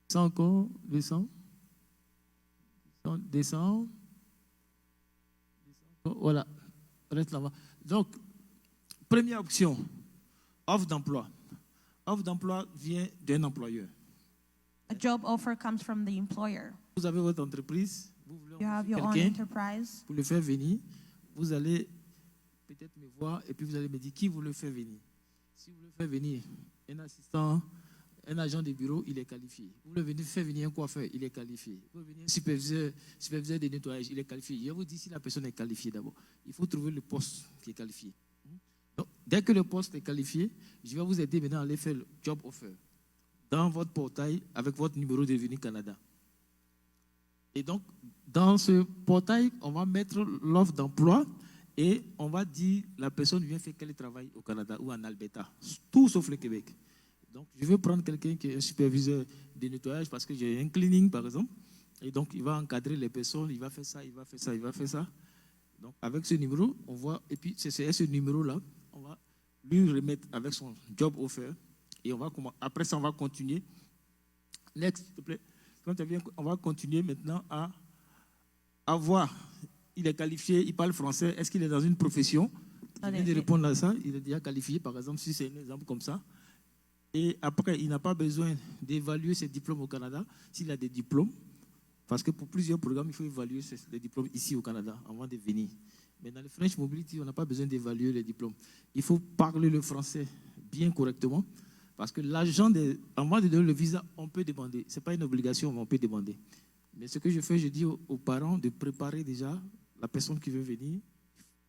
Descends encore. Descends. Descends. Voilà. Reste là-bas. Donc, première option, offre d'emploi. Offre d'emploi vient d'un employeur. A job offer comes from the employer. Vous avez votre entreprise, vous voulez You have your own quelqu'un enterprise. pour le faire venir. Vous allez peut-être me voir et puis vous allez me dire qui vous le fait venir. Si vous le faites venir un assistant, un agent de bureau, il est qualifié. Vous voulez faire venir un coiffeur, il est qualifié. Vous voulez venir un superviseur de nettoyage, il est qualifié. Je vous dis si la personne est qualifiée d'abord. Il faut trouver le poste qui est qualifié. Donc, dès que le poste est qualifié, je vais vous aider maintenant à aller faire le job offer dans votre portail avec votre numéro de Revenu Canada. Et donc, dans ce portail, on va mettre l'offre d'emploi et on va dire la personne vient faire quel travail au Canada ou en Alberta, tout sauf le Québec. Donc, je vais prendre quelqu'un qui est un superviseur de nettoyage parce que j'ai un cleaning, par exemple. Et donc, il va encadrer les personnes, il va faire ça, il va faire ça, il va faire ça. Donc, avec ce numéro, on voit, et puis c'est ce numéro-là, on va lui remettre avec son job offer. Et on va, après ça, on va continuer. Next, s'il te plaît. On va continuer maintenant à voir. Il est qualifié, il parle français. Est-ce qu'il est dans une profession? Je viens de répondre à ça. Il est déjà qualifié, par exemple, si c'est un exemple comme ça. Et après, il n'a pas besoin d'évaluer ses diplômes au Canada, s'il a des diplômes. Parce que pour plusieurs programmes, il faut évaluer les diplômes ici au Canada avant de venir. Mais dans le French Mobility, on n'a pas besoin d'évaluer les diplômes. Il faut parler le français bien correctement. Parce que l'agent, avant de donner le visa, on peut demander. Ce n'est pas une obligation, mais on peut demander. Mais ce que je fais, je dis aux parents de préparer déjà la personne qui veut venir,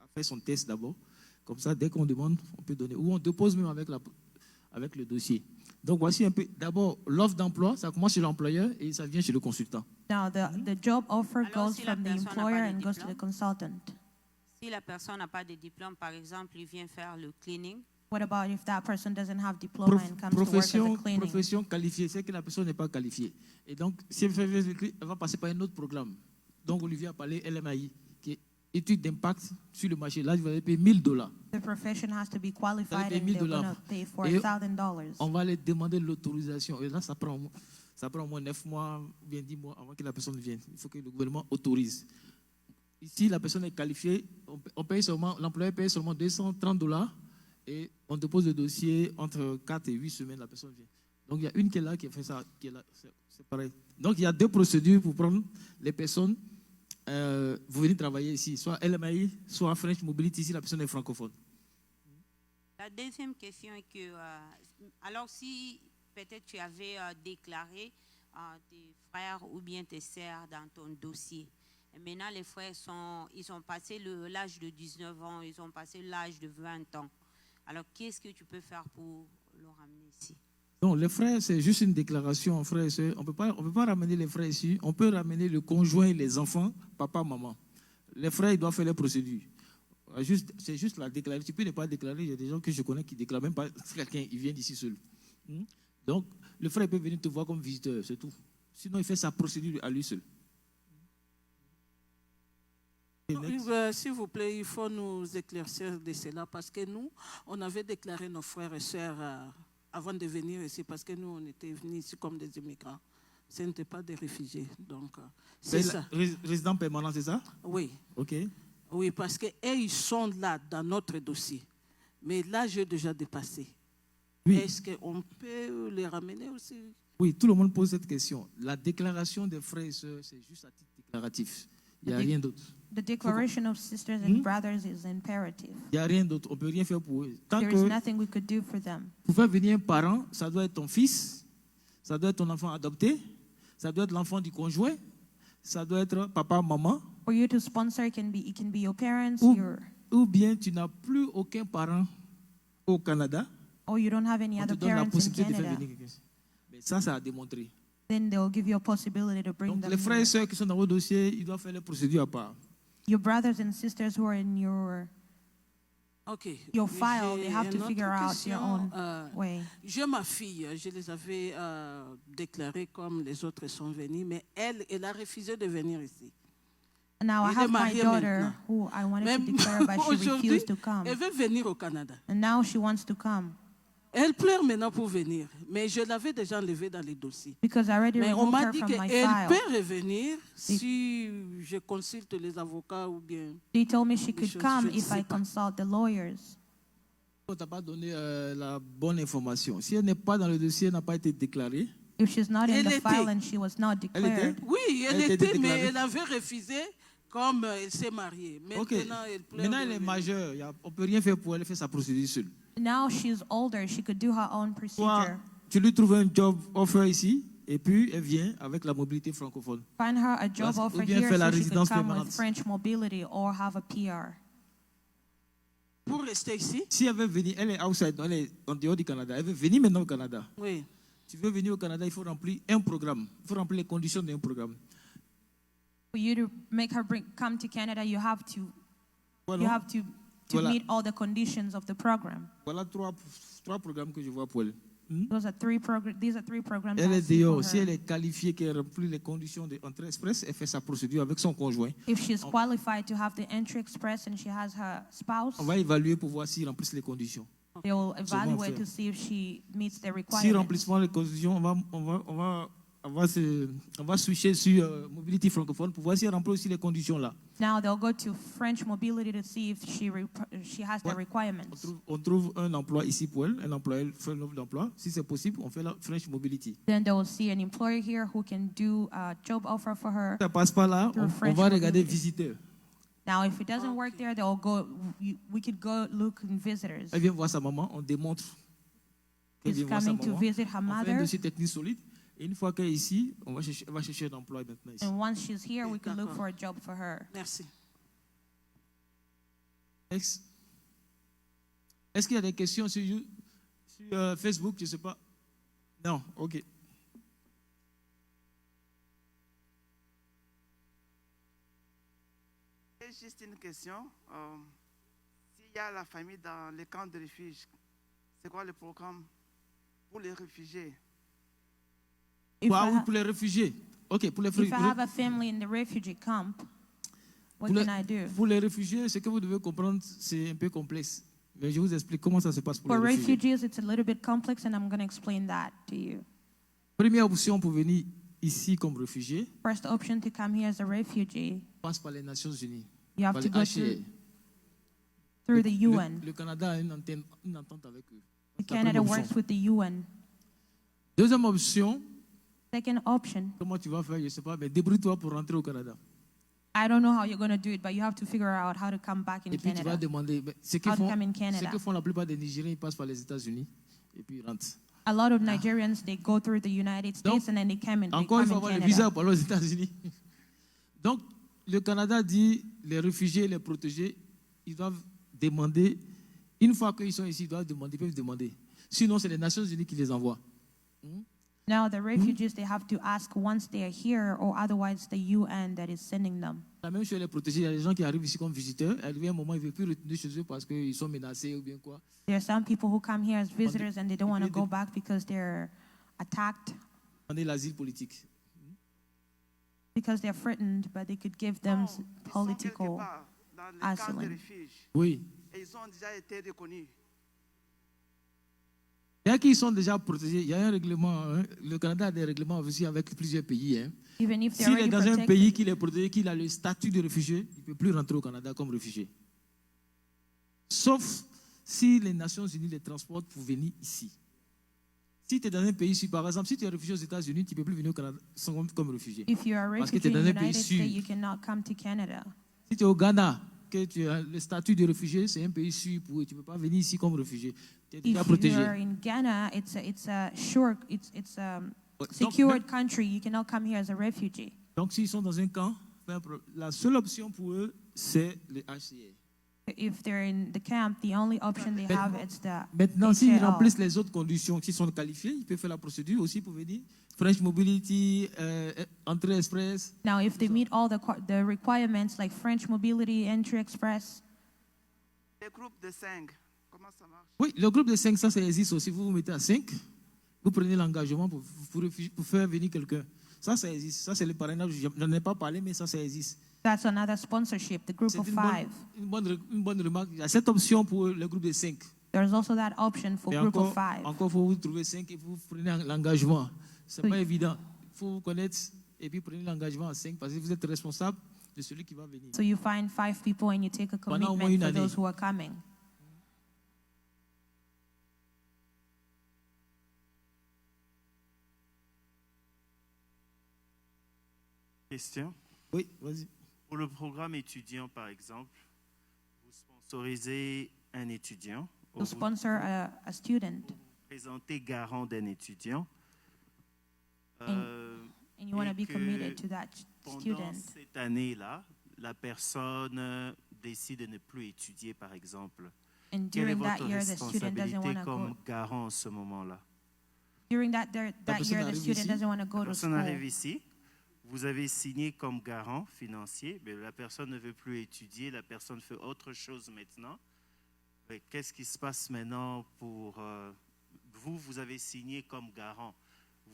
à faire son test d'abord. Comme ça, dès qu'on demande, on peut donner. Ou on dépose même avec le dossier. Donc, voici un peu. D'abord, l'offre d'emploi, ça commence chez l'employeur et ça vient chez le consultant. Now, the job offer Alors, goes si la from the personne n'a employer pas de and goes to the diplôme? consultant. Si la personne n'a pas de diplôme, par exemple, il vient faire le cleaning. What about if that person doesn't have diploma and comes to work as a cleaning? Profession qualifiée, c'est que la personne n'est pas qualifiée. Et donc, si elle fait elle va passer par un autre programme. Donc, Olivier a parlé LMAI, qui est étude d'impact sur le marché. Là, vous allez payer $1,000. The profession has to be qualified Vous allez and payer they're $1,000. going to pay for Et $1,000. on va aller demander l'autorisation. Et là, ça prend au moins 9 mois ou bien 10 mois avant que la personne vienne. Il faut que le gouvernement autorise. Ici, la personne est qualifiée. L'employeur paye seulement $230 et on dépose le dossier entre 4 et 8 semaines, la personne vient. Donc, il y a une qui est là, qui a fait ça, qui est là, c'est pareil. Donc, il y a 2 procédures pour prendre les personnes. Vous venez travailler ici, soit LMAI, soit French Mobility, si la personne est francophone. La deuxième question est que, alors si peut-être tu avais déclaré tes frères ou bien tes sœurs dans ton dossier, et maintenant les frères ils ont passé l'âge de 19 ans, ils ont passé l'âge de 20 ans. Alors qu'est-ce que tu peux faire pour le ramener ici? Non, les frères, c'est juste une déclaration, frères et sœurs. On ne peut pas ramener les frères ici. On peut ramener le conjoint et les enfants, papa, maman. Les frères, ils doivent faire les procédures. C'est juste la déclarer. Tu peux ne pas déclarer. Il y a des gens que je connais qui ne déclarent même pas quelqu'un. Il vient d'ici seul. Donc, le frère peut venir te voir comme visiteur, c'est tout. Sinon, il fait sa procédure à lui seul. S'il vous plaît, il faut nous éclaircir de cela parce que nous, on avait déclaré nos frères et sœurs avant de venir ici parce que nous, on était venus ici comme des immigrants. Ce n'était pas des réfugiés. Donc, c'est ça. Résident permanent, c'est ça? Oui. OK. Oui, parce qu'eux, ils sont là dans notre dossier. Mais là, j'ai déjà dépassé. Oui. Est-ce qu'on peut les ramener aussi? Oui, tout le monde pose cette question. La déclaration des frères et sœurs, c'est juste à titre déclaratif. Il n'y a rien d'autre. The declaration of sisters and brothers is imperative. Il n'y a rien d'autre. On ne peut rien faire pour eux. Tant There que is nothing we could do for them. pour faire venir un parent, ça doit être ton fils, ça doit être ton enfant adopté, ça doit être l'enfant du conjoint, ça doit être papa, maman. For you to sponsor, it can be your parents, Ou bien tu n'as plus aucun parent au Canada. or you don't have any On te other donne la parents in possibilité de faire Canada. venir quelqu'un. Mais ça a démontré. then they'll give you a possibility to bring Donc, them les frères et here. sœurs qui sont dans vos dossiers, ils doivent faire les procédures à part. Your brothers and sisters who are in Ok. your file, they J'ai have to une autre figure out question, their own way. J'ai ma fille, je les avais déclarées comme les autres sont venues, mais elle a refusé de venir ici. Now I Elle est have my mariée daughter maintenant. who I wanted Même to declare, but she aujourd'hui, refused to come. elle veut venir au Canada. And now she wants to come Elle pleure maintenant pour venir, mais je l'avais déjà enlevée dans les dossiers. because I already Mais on removed m'a her dit from my qu'elle file. peut revenir si je consulte les avocats ou bien. They told me she Des could choses, come je ne if sais I pas. consult the lawyers. On t'a pas donné la bonne information. Si elle n'est pas dans le dossier, elle n'a pas été déclarée. If she's not in Elle the était. file and she was not declared, Oui, elle Elle était était, mais déclarée. elle avait refusé comme elle s'est mariée. Ok. Maintenant, elle pleure. Maintenant, elle est de venir. majeure. On ne peut rien faire pour elle. Elle fait sa procédure seule. now she's older, she could do her own Soit procedure. tu lui trouves un job offer ici, et puis elle vient avec la mobilité francophone. Find her a job Ou offer bien here faire la so she could résidence come with permanente. French mobility or have a PR. Pour rester ici? Si elle veut venir, elle est outside, elle est en dehors du Canada. Elle veut venir maintenant au Canada. Oui. Tu veux venir au Canada, il faut remplir un programme. Il faut remplir les conditions d'un programme. For you to make her come to Canada, you have to Voilà, Voilà. meet all the conditions of the program. voilà trois programmes que je vois pour elle. These are three programs. Elle I est see for dehors. Si her. elle est qualifiée, qu'elle remplit les conditions d'entrée express, elle fait sa procédure avec son conjoint. If she's qualified to have the entry express and she has her spouse, On va évaluer pour voir s'ils remplissent les conditions. they will evaluate faire. to see if she meets the Si requirements. remplissement les conditions, on va switcher sur mobility francophone pour voir si elle remplit aussi les conditions là. Now they'll go to French mobility to see if she has the Ouais. requirements. On trouve un emploi ici pour elle, un employeur fait une offre d'emploi. Si c'est possible, on fait la French mobility. Then they will see an employer here who can do a job offer for her. Ça passe pas là, Through on French va regarder mobility. visiteur. Now, if it doesn't work there, they'll go. We could go look in visitors. Elle vient voir sa maman, on démontre qu'elle She's vient voir sa coming to maman. visit her On fait un mother, dossier technique solide. Et une fois qu'elle est ici, elle va chercher un emploi maintenant ici. and once she's here, we can look D'accord. for a job for her. Merci. Est-ce qu'il y a des questions sur Facebook? Je ne sais pas. Non, ok. Et juste une question. S'il y a la famille dans les camps de refuge, c'est quoi le programme pour les réfugiés? If, I, Pour les réfugiés. Ok, pour les if I have a family in the refugee camp, what Pour can I do? Pour les réfugiés, ce que vous devez comprendre, c'est un peu complexe. Mais je vous explique comment ça se passe pour For les réfugiés. refugees, it's a little bit complex, and I'm going to explain that to you. Première option pour venir ici comme réfugié, First option to come here as a refugee, passe par les Nations Unies, you have par to les go HCR. through the UN. Le Canada a une entente avec eux. The C'est la Canada première works option. with the UN. Deuxième option, Second option, comment tu vas faire, je ne sais pas, mais débrouille-toi pour rentrer au Canada. I don't know how you're going to do it, but you have to figure out how to come back in Et puis tu vas Canada. demander, mais ce How que to come in ce Canada. que font la plupart des Nigériens, ils passent par les États-Unis et puis ils rentrent. A lot of Nigerians, they go through the United Donc, States and then they come Encore, il faut in avoir le Canada. visa pour aller aux États-Unis. Donc, le Canada dit, les réfugiés, les protégés, ils doivent demander, une fois qu'ils sont ici, ils doivent demander, ils peuvent demander. Sinon, c'est les Nations Unies qui les envoient. Now, the refugees, they have to ask once they are here, or otherwise the UN that is sending them. La même chose, les protégés, il y a des gens qui arrivent ici comme visiteurs, à un moment, ils ne veulent plus retourner chez eux parce qu'ils sont menacés ou bien quoi. There are some people who come here as visitors and they don't want to go back because they're attacked, On est l'asile politique. because they're threatened, but they could give them Non, ils sont quelque political. part dans les camps de asylum. refuge Oui. et ils ont déjà été reconnus. Bien qu'ils sont déjà protégés, il y a un règlement, hein. Le Canada a des règlements aussi avec plusieurs pays. Hein. Even if they're S'il est already dans un protected, pays qui est protégé, qui a le statut de réfugié, il ne peut plus rentrer au Canada comme réfugié. Sauf si les Nations Unies les transportent pour venir ici. Si tu es dans un pays, par exemple, si tu es réfugié aux États-Unis, tu ne peux plus venir au Canada comme réfugié. if you are a Parce que refugee t'es in dans the un pays United sûr. States, you cannot come to Canada. Si tu es au Ghana, que tu as le statut de réfugié, c'est un pays sûr pour eux. Tu ne peux pas venir ici comme réfugié. Tu es déjà If protégé. you're in Ghana, it's a sure, it's a Donc, secured country. You cannot come here as a refugee. donc, s'ils sont dans un camp, la seule option pour eux, c'est le HCR. If they're in the camp, the only option they have is the Maintenant, s'ils HAL. remplissent les autres conditions qui sont qualifiées, ils peuvent faire la procédure aussi pour venir. French Mobility, entrée express. Now, if they meet all the requirements like French Mobility, Entry Express, Les groupes de 5, comment ça marche? Oui, le groupe de 5, ça existe aussi. Vous vous mettez à 5, vous prenez l'engagement pour faire venir quelqu'un. Ça existe. Ça, c'est le parrainage. Je n'en ai pas parlé, mais ça existe. that's another sponsorship, the group C'est of une 5. bonne remarque. Il y a cette option pour le groupe de 5. There's also that option for Et group of encore, 5. il faut vous trouver 5 et vous prenez l'engagement. Ce n'est Oui. pas évident. Il faut vous connaître et puis prenez l'engagement à 5 parce que vous êtes responsable de celui qui va venir. So you find 5 people and you take a Pendant au moins commitment une for année. those who are coming. Question. Oui, vas-y. Pour le programme étudiant, par exemple, vous sponsorisez un étudiant, ou To vous sponsor a student présentez garant d'un étudiant. and you want to Et be que committed to that Pendant student. cette année-là, la personne décide de ne plus étudier, par exemple. And Quelle est during that votre year, the student doesn't responsabilité want to comme go. garant en ce moment-là? During that personne year, the arrive student ici. doesn't want to go La to personne school. arrive ici, vous avez signé comme garant financier, mais la personne ne veut plus étudier, la personne fait autre chose maintenant. Mais qu'est-ce qui se passe maintenant pour vous? Vous avez signé comme garant.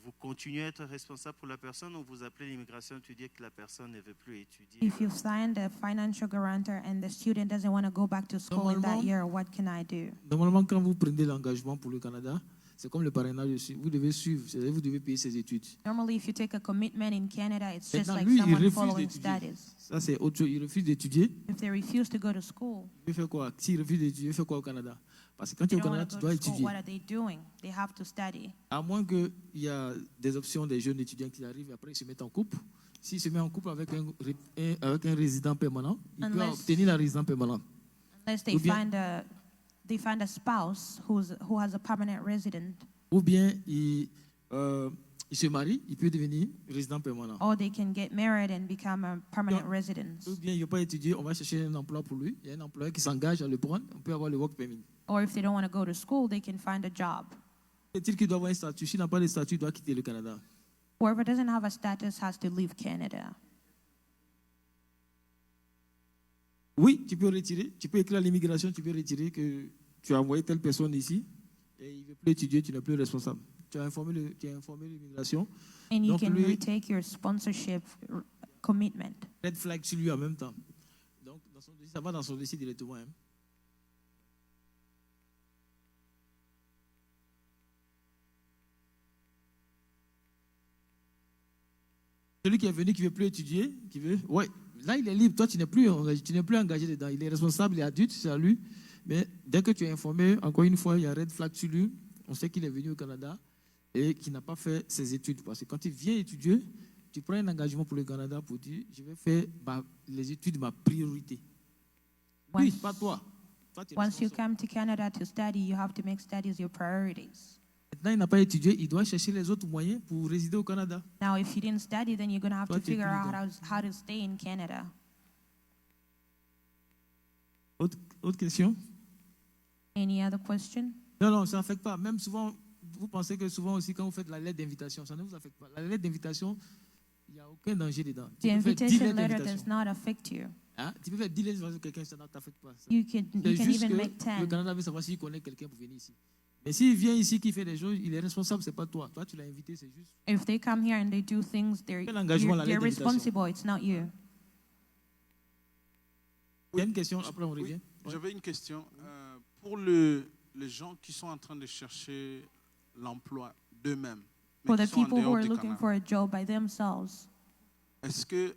Vous continuez à être responsable pour la personne ou vous appelez l'immigration et tu dis que la personne ne veut plus étudier? If you've signed a financial guarantor and the student doesn't want to go back to school in that Normalement- year, what can I do? Normalement, quand vous prenez l'engagement pour le Canada, c'est comme le parrainage aussi. Vous devez suivre, c'est-à-dire vous devez payer ses études. Normally, if you take a commitment in Canada, it's just Maintenant, like lui, il someone refuse following d'étudier. studies. Ça, c'est autre chose. Il refuse d'étudier. If they refuse to go to school, Il fait quoi? S'il refuse d'étudier, il fait quoi au Canada? Parce que quand tu they es au don't Canada, want tu to go dois to school. étudier. What are they doing? They have to study. À moins qu'il y a des options des jeunes étudiants qui arrivent et après ils se mettent en couple. S'il se met en couple avec un résident permanent, il peut Unless- obtenir la résidence permanente. Unless they Ou bien- find a spouse who has a permanent resident, Ou bien il se marie, il peut devenir résident permanent. or they can get married and become a permanent Yeah. resident. Ou bien il n'a pas étudié, on va chercher un emploi pour lui. Il y a un employeur qui s'engage à le prendre, on peut avoir le work permit. Or if they don't want to go to school, they can find a job. Est-il qu'il doit avoir un statut? S'il n'a pas de statut, il doit quitter le Canada. Whoever doesn't have a status has to leave Canada. Oui, tu peux retirer, tu peux écrire à l'immigration, tu peux retirer que tu as envoyé telle personne ici et il ne veut plus étudier, tu n'es plus responsable. Tu as informé l'immigration, And you Donc, can lui- retake your sponsorship commitment. red flag sur lui en même temps. Donc, dans son dossier, ça va dans son dossier directement. Hein. Celui qui est venu, qui ne veut plus étudier, ouais, là il est libre, toi tu n'es plus engagé dedans. Il est responsable, il est adulte, c'est à lui. Mais dès que tu es informé, encore une fois, il y a un red flag sur lui. On sait qu'il est venu au Canada et qu'il n'a pas fait ses études. Parce que quand il vient étudier, tu prends un engagement pour le Canada pour dire je vais faire les études ma priorité. Oui, Once, pas toi. Toi, tu es once you responsable. come to Canada to study, you have to make studies your priorities. Maintenant, il n'a pas étudié, il doit chercher les autres moyens pour résider au Canada. Now, if you didn't study, then you're going to have Toi, to tu es figure plus out dedans. how to stay in Canada. Autre question? Any other question? Non, ça n'affecte pas. Même souvent, vous pensez que souvent aussi, quand vous faites la lettre d'invitation, ça ne vous affecte pas. La lettre d'invitation, il n'y a aucun danger dedans. The Tu peux faire 10 invitation lettres letter d'invitation. does not affect you. Hein? Tu peux faire 10 lettres d'invitation sur quelqu'un, ça ne t'affecte pas. Ça. You C'est can juste even que make le 10. Canada veut savoir s'il connaît quelqu'un pour venir ici. Mais s'il vient ici, qui fait des choses, il est responsable, ce n'est pas toi. Toi, tu l'as invité, c'est juste. If they come here and they do things, Quel engagement la they're lettre d'invitation? responsible. It's not you. Il y a une question, après on Oui, revient. Ouais. j'avais une question. Pour les gens qui sont en train de chercher l'emploi d'eux-mêmes, mais For qui the sont en people who dehors are du looking Canada, for a job by themselves, est-ce que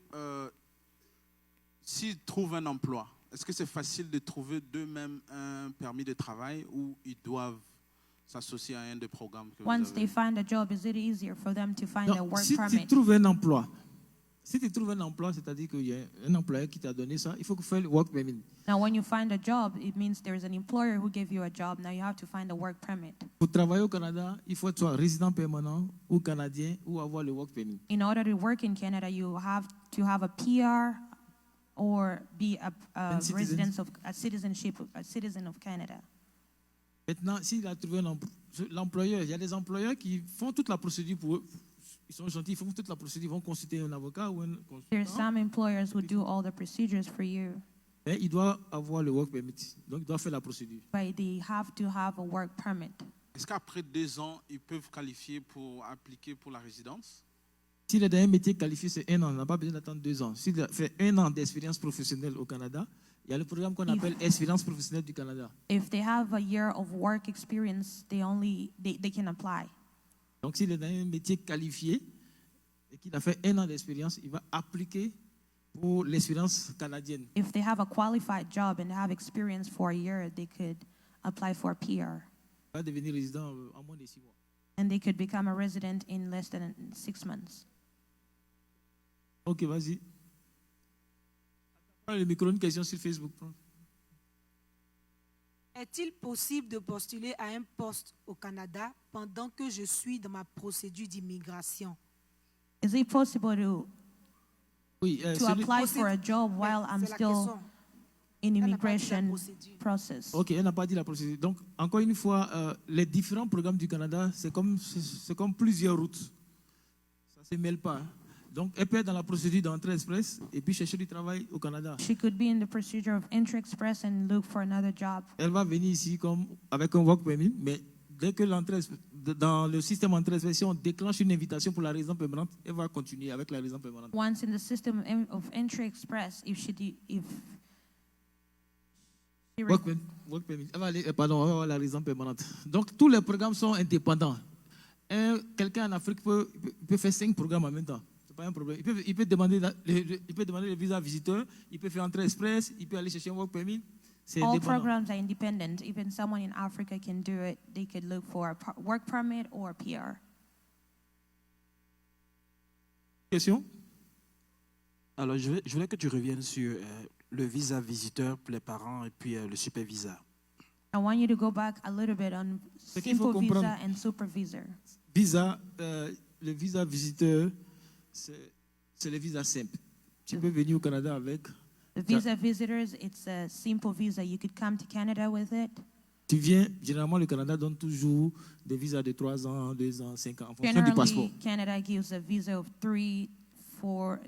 s'ils trouvent un emploi, est-ce que c'est facile de trouver d'eux-mêmes un permis de travail ou ils doivent s'associer à un des programmes que once vous they avez? find a job, is it easier for them to find Non, a work si tu permit? trouves un emploi, c'est-à-dire qu'il y a un employeur qui t'a donné ça, il faut que tu fasses le work permit. Now, when you find a job, it means there's an employer who gave you a job. Now you have to find a work permit. Pour travailler au Canada, il faut être soit résident permanent ou canadien ou avoir le work permit. In order to work in Canada, you have to have a PR or be a And citizen of Canada. Maintenant, s'il a trouvé l'employeur, il y a des employeurs qui font toute la procédure pour eux. Ils sont gentils, ils font toute la procédure, ils vont consulter un avocat ou un There's consultant. some employers who do all the procedures for you, Mais il doit avoir le work permit. Donc, il doit faire la procédure. but they have to have a work permit. Est-ce qu'après 2 ans, ils peuvent qualifier pour appliquer pour la résidence? S'il est dans un métier qualifié, c'est 1 an. On n'a pas besoin d'attendre 2 ans. S'il a fait 1 an d'expérience professionnelle au Canada, il y a le programme qu'on appelle Expérience professionnelle du Canada. If they have a year of work experience, they can apply. Donc, s'il est dans un métier qualifié et qu'il a fait 1 an d'expérience, il va appliquer pour l'expérience canadienne. If they have a qualified job and have experience for a year, they could apply for PR. Il va devenir résident en moins de 6 mois. And they could become a resident in less than 6 months. Ok, vas-y. Prends le micro, une question sur Facebook. Est-il possible de postuler à un poste au Canada pendant que je suis dans ma procédure d'immigration? Is it possible to Oui, apply for a job while I'm C'est la still question. in Elle n'a pas dit la immigration procédure. process? Ok, elle n'a pas dit la procédure. Donc, encore une fois, les différents programmes du Canada, c'est comme plusieurs routes. Ça ne se mêle pas. Hein. Donc, elle peut être dans la procédure d'entrée express et puis chercher du travail au Canada. She could be in the procedure of entry express and look for another job. Elle va venir ici avec un work permit, mais dès que dans le système entrée express, si on déclenche une invitation pour la résidence permanente, elle va continuer avec la résidence permanente. Once in the system of entry express, if she Work permit. Elle va aller, elle va avoir la résidence permanente. Donc, tous les programmes sont indépendants. Quelqu'un en Afrique peut faire 5 programmes en même temps. C'est pas un problème. Il peut demander le visa visiteur, il peut faire entrée express, il peut aller chercher un work permit. C'est all indépendant. programs are independent. Even someone in Africa can do it. They could look for a work permit or a PR. Question? Alors, je voulais que tu reviennes sur le visa visiteur pour les parents et puis le super visa. I want you to go back a little bit on qu'il faut simple visa comprendre. and super visa. Le visa visiteur, c'est le visa simple. Tu peux venir au Canada avec. The visa visitors, it's a simple visa. You could come to Canada with it. Tu viens, généralement, le Canada donne toujours des visas de 3 ans, 2 ans, 5 ans, en fonction du passeport. Generally, Canada gives a visa of 2, 3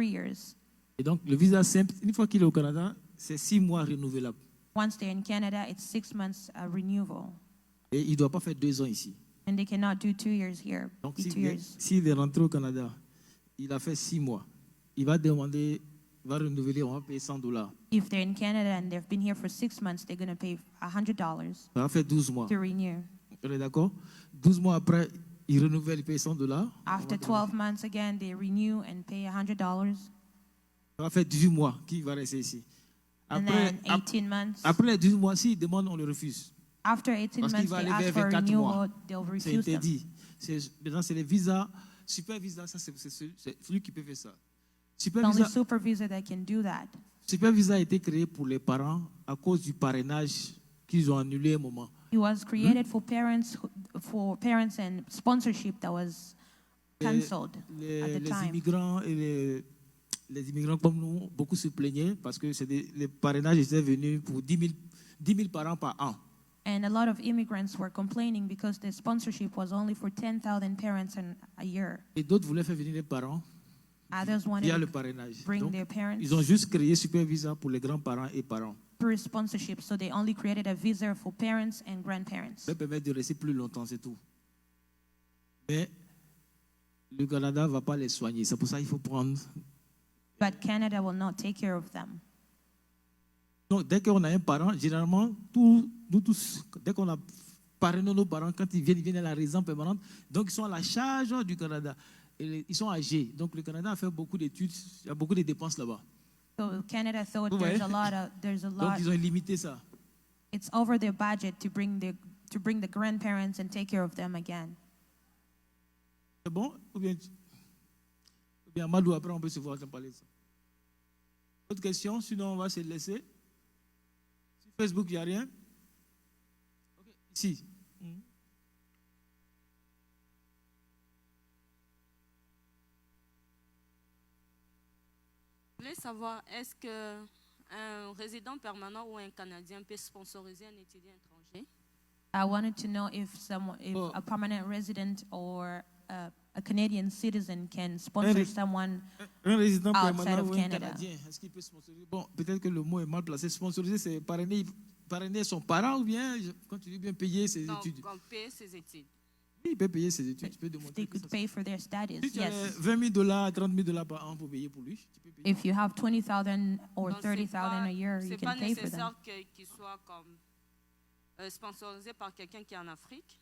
years. Et donc, le visa simple, une fois qu'il est au Canada, c'est 6 mois renouvelable. Once they're in Canada, it's 6 months renewal. Et il ne doit pas faire 2 ans ici. And they cannot do 2 years here. Donc, Be 2 s'il years. est rentré au Canada, il a fait 6 mois. Il va demander, il va renouveler, on va payer $100. If they're in Canada and they've been here for 6 months, they're going to pay $100 Ça va faire 12 mois. to renew. On est d'accord? 12 mois après, il renouvelle, il paye $100. After 12 months again, they renew and pay $100. Ça va faire 18 mois qu'il va rester ici. And Après, then 18 months. après les 18 mois, s'il demande, on le refuse. After 18 Parce qu'il months, va they aller ask vers for 24 mois. renewal, they'll C'est refuse them. interdit. Maintenant, c'est les visas. Super visa, ça, c'est celui qui peut faire ça. Super It's only visa, super visa that can do that. super visa a été créé pour les parents à cause du parrainage qu'ils ont annulé un moment. It was created for parents and sponsorship that was cancelled at the Les time. immigrants et les immigrants comme nous, beaucoup se plaignaient parce que les parrainages étaient venus pour 10 000 parents par an. And a lot of immigrants were complaining because the sponsorship was only for 10,000 parents in a year. Et d'autres voulaient faire venir les parents Others wanted via le to parrainage. bring Donc, their parents ils ont juste créé super visa pour les grands-parents et parents. through sponsorship, so they only created a visa for parents and grandparents. Ça permet de rester plus longtemps, c'est tout. Mais le Canada ne va pas les soigner. C'est pour ça qu'il faut prendre. But Canada will not take care of them. Donc, dès qu'on a un parent, généralement, nous tous, dès qu'on a parrainé nos parents, quand ils viennent à la résidence permanente, donc ils sont à la charge du Canada. Et ils sont âgés. Donc, le Canada a fait beaucoup d'études, il y a beaucoup de dépenses là-bas. So Canada thought Vous there's voyez? a Donc, lot. ils ont limité ça. It's over their budget to bring the grandparents and take care of them again. C'est bon? Ou bien Amadou, après, on peut se voir en parler de ça. Autre question? Sinon, on va se laisser. Sur Facebook, il n'y a rien? Ok, ici. Je voulais savoir, est-ce qu'un résident permanent ou un Canadien peut sponsoriser un étudiant étranger? I wanted to know if Oh. a permanent resident or a Canadian citizen can sponsor someone. Un résident outside permanent of ou un Canada. Canadien, est-ce qu'il peut sponsoriser? Bon, peut-être que le mot est mal placé. Sponsoriser, c'est parrainer son parent ou bien, quand tu dis bien payer ses Donc, études. on paye ses études. Oui, il peut payer ses études. Tu peux They démontrer que could ça, pay for their studies. si tu as Yes. $20 000, $30 000 par an pour payer pour lui, tu peux payer. If you have 20,000 or Donc, 30,000 a year, you c'est can pas pay for them. nécessaire qu'il soit comme sponsorisé par quelqu'un qui est en Afrique.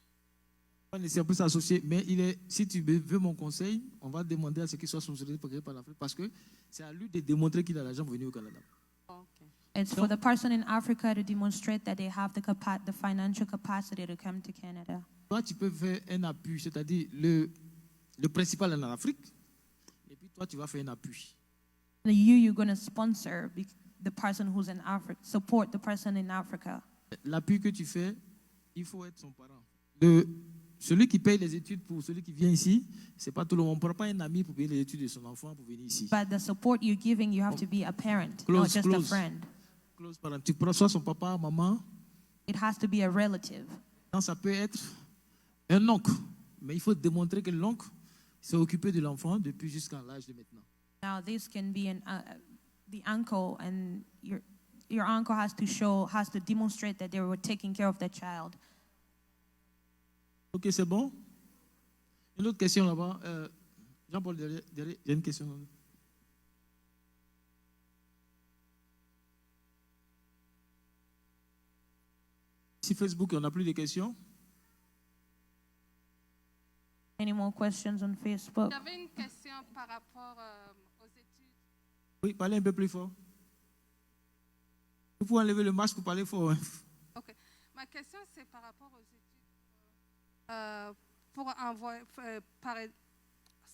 Pas nécessaire pour s'associer, mais si tu veux mon conseil, on va demander à ce qu'il soit sponsorisé par l'Afrique parce que c'est à lui de démontrer qu'il a l'argent pour venir au Canada. Okay. It's for the person in Africa to demonstrate that they have the financial capacity to come to Canada. Toi, tu peux faire un appui, c'est-à-dire le principal est en Afrique, et puis toi, tu vas faire un appui. You're going to sponsor the person who's in Africa, support the person in Africa. L'appui que tu fais, il faut être son parent. Celui qui paye les études pour celui qui vient ici, c'est pas tout le monde. On ne prend pas un ami pour payer les études de son enfant pour venir ici. But the support you're giving, you have to be a parent, not Close, just a close. friend. Close parent. Tu prends soit son papa, maman. It has to be a relative. Non, ça peut être un oncle, mais il faut démontrer que l'oncle s'est occupé de l'enfant depuis jusqu'à l'âge de maintenant. Now, this can be the uncle, and your uncle has to demonstrate that they were taking care of the child. Ok, c'est bon. Une autre question là-bas. Jean-Paul, derrière, il y a une question. Sur Facebook, on n'a plus de questions. Any more questions on Facebook? J'avais une question par rapport aux études. Oui, parlez un peu plus fort. Vous pouvez enlever le masque pour parler fort. Hein. Ok. Ma question, c'est par rapport aux études. Pour envoyer,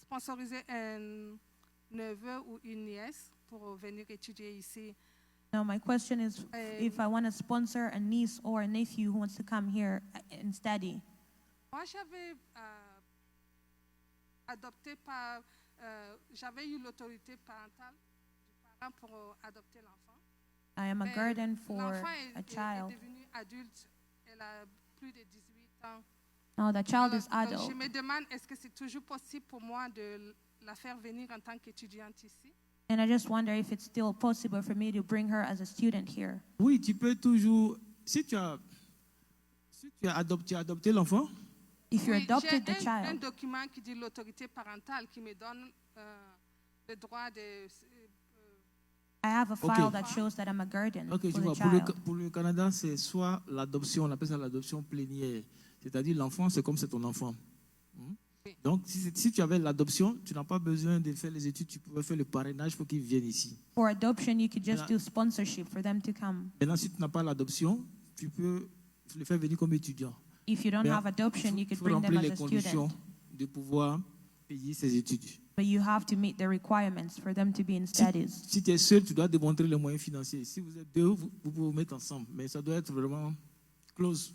sponsoriser un neveu ou une nièce pour venir étudier ici. Now, my question is if I want to sponsor a niece or a nephew who wants to come here and study. Moi, j'avais adopté par, j'avais eu l'autorité parentale du parent pour adopter l'enfant. I am a Mais guardian for l'enfant a est child. devenu adulte. Elle a plus de 18 ans. Now, the child is Donc, adult. je me demande, est-ce que c'est toujours possible pour moi de la faire venir en tant qu'étudiante ici? And I just wonder if it's still possible for me to bring her as a student here. Oui, tu peux toujours. Si tu as adopté l'enfant, If you Oui, adopted the j'ai un child, document qui dit l'autorité parentale qui me donne le droit de... I have a Okay. file that shows that I'm a guardian ok, je for vois. the child. Pour le Canada, c'est soit l'adoption, on appelle ça l'adoption plénière. C'est-à-dire l'enfant, c'est comme c'est ton enfant. Oui. Donc, si tu avais l'adoption, tu n'as pas besoin de faire les études, tu pouvais faire le parrainage pour qu'ils viennent ici. For adoption, you could just Maintenant- do sponsorship for them to come. Maintenant, si tu n'as pas l'adoption, tu peux le faire venir comme étudiant. If you don't Mais have adoption, you Il could faut bring them remplir as les a conditions student. de pouvoir payer ses études. But you have to meet the requirements for them to be in studies. Si tu es seul, tu dois démontrer les moyens financiers. Si vous êtes deux, vous pouvez vous mettre ensemble. Mais ça doit être vraiment close,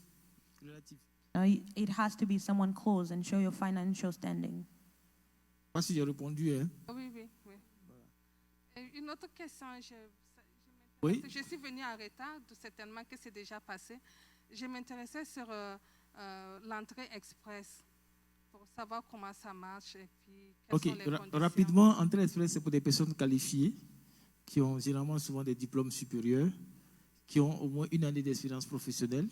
relatif. It has to be someone close and show your financial standing. Je ne sais pas si j'ai répondu. Hein. Oui, oui, oui. Et une autre question, Oui. je suis venue en retard, certainement que c'est déjà passé. Je m'intéressais sur l'entrée express pour savoir comment ça marche et puis quelles Ok, sont les conditions. rapidement, entrée express, c'est pour des personnes qualifiées qui ont généralement souvent des diplômes supérieurs, qui ont au moins une année d'expérience professionnelle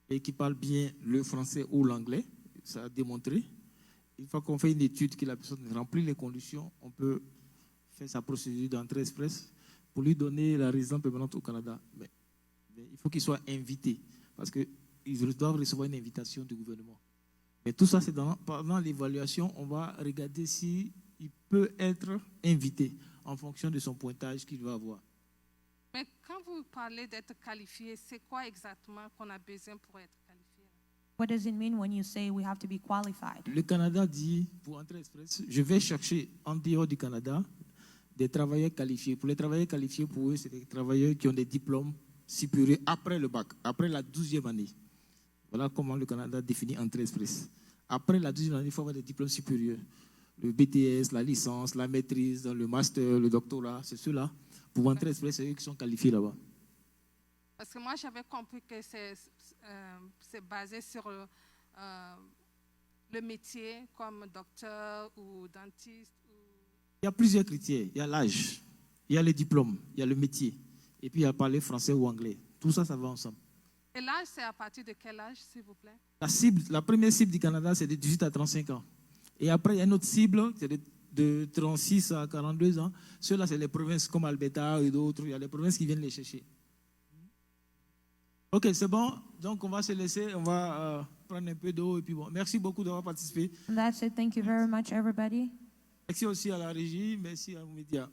et qui parlent bien le français ou l'anglais. Ça a démontré. Une fois qu'on fait une étude, que la personne remplit les conditions, on peut faire sa procédure d'entrée express pour lui donner la résidence permanente au Canada. Mais il faut qu'il soit invité parce qu'ils doivent recevoir une invitation du gouvernement. Mais tout ça, c'est pendant l'évaluation, on va regarder s'il peut être invité en fonction de son pointage qu'il va avoir. Mais quand vous parlez d'être qualifié, c'est quoi exactement qu'on a besoin pour être qualifié? What does it mean when you say we have to be qualified? Le Canada dit, pour entrer express, je vais chercher en dehors du Canada des travailleurs qualifiés. Pour les travailleurs qualifiés, pour eux, c'est des travailleurs qui ont des diplômes supérieurs après le bac, après la 12e année. Voilà comment le Canada définit entrée express. Après la 12e année, il faut avoir des diplômes supérieurs. le BTS, la licence, la maîtrise, le master, le doctorat, c'est ceux-là. Pour Entrée Express, c'est eux qui sont qualifiés là-bas. Parce que moi, j'avais compris que c'est basé sur le métier comme docteur ou dentiste. Il y a plusieurs critères. Il y a l'âge, il y a les diplômes, il y a le métier. Et puis il y a parler français ou anglais. Tout ça, ça va ensemble. Et l'âge, c'est à partir de quel âge, s'il vous plaît? La première cible du Canada, c'est de 18 à 35 ans. Et après, il y a une autre cible, c'est de 36 à 42 ans. Ceux-là, c'est les provinces comme Alberta et d'autres. Il y a des provinces qui viennent les chercher. Ok, c'est bon. Donc, on va se laisser. On va prendre un peu d'eau. Et puis bon, merci beaucoup d'avoir participé. That's it. Thank you very much, everybody. Merci aussi à la régie. Merci à vous médias.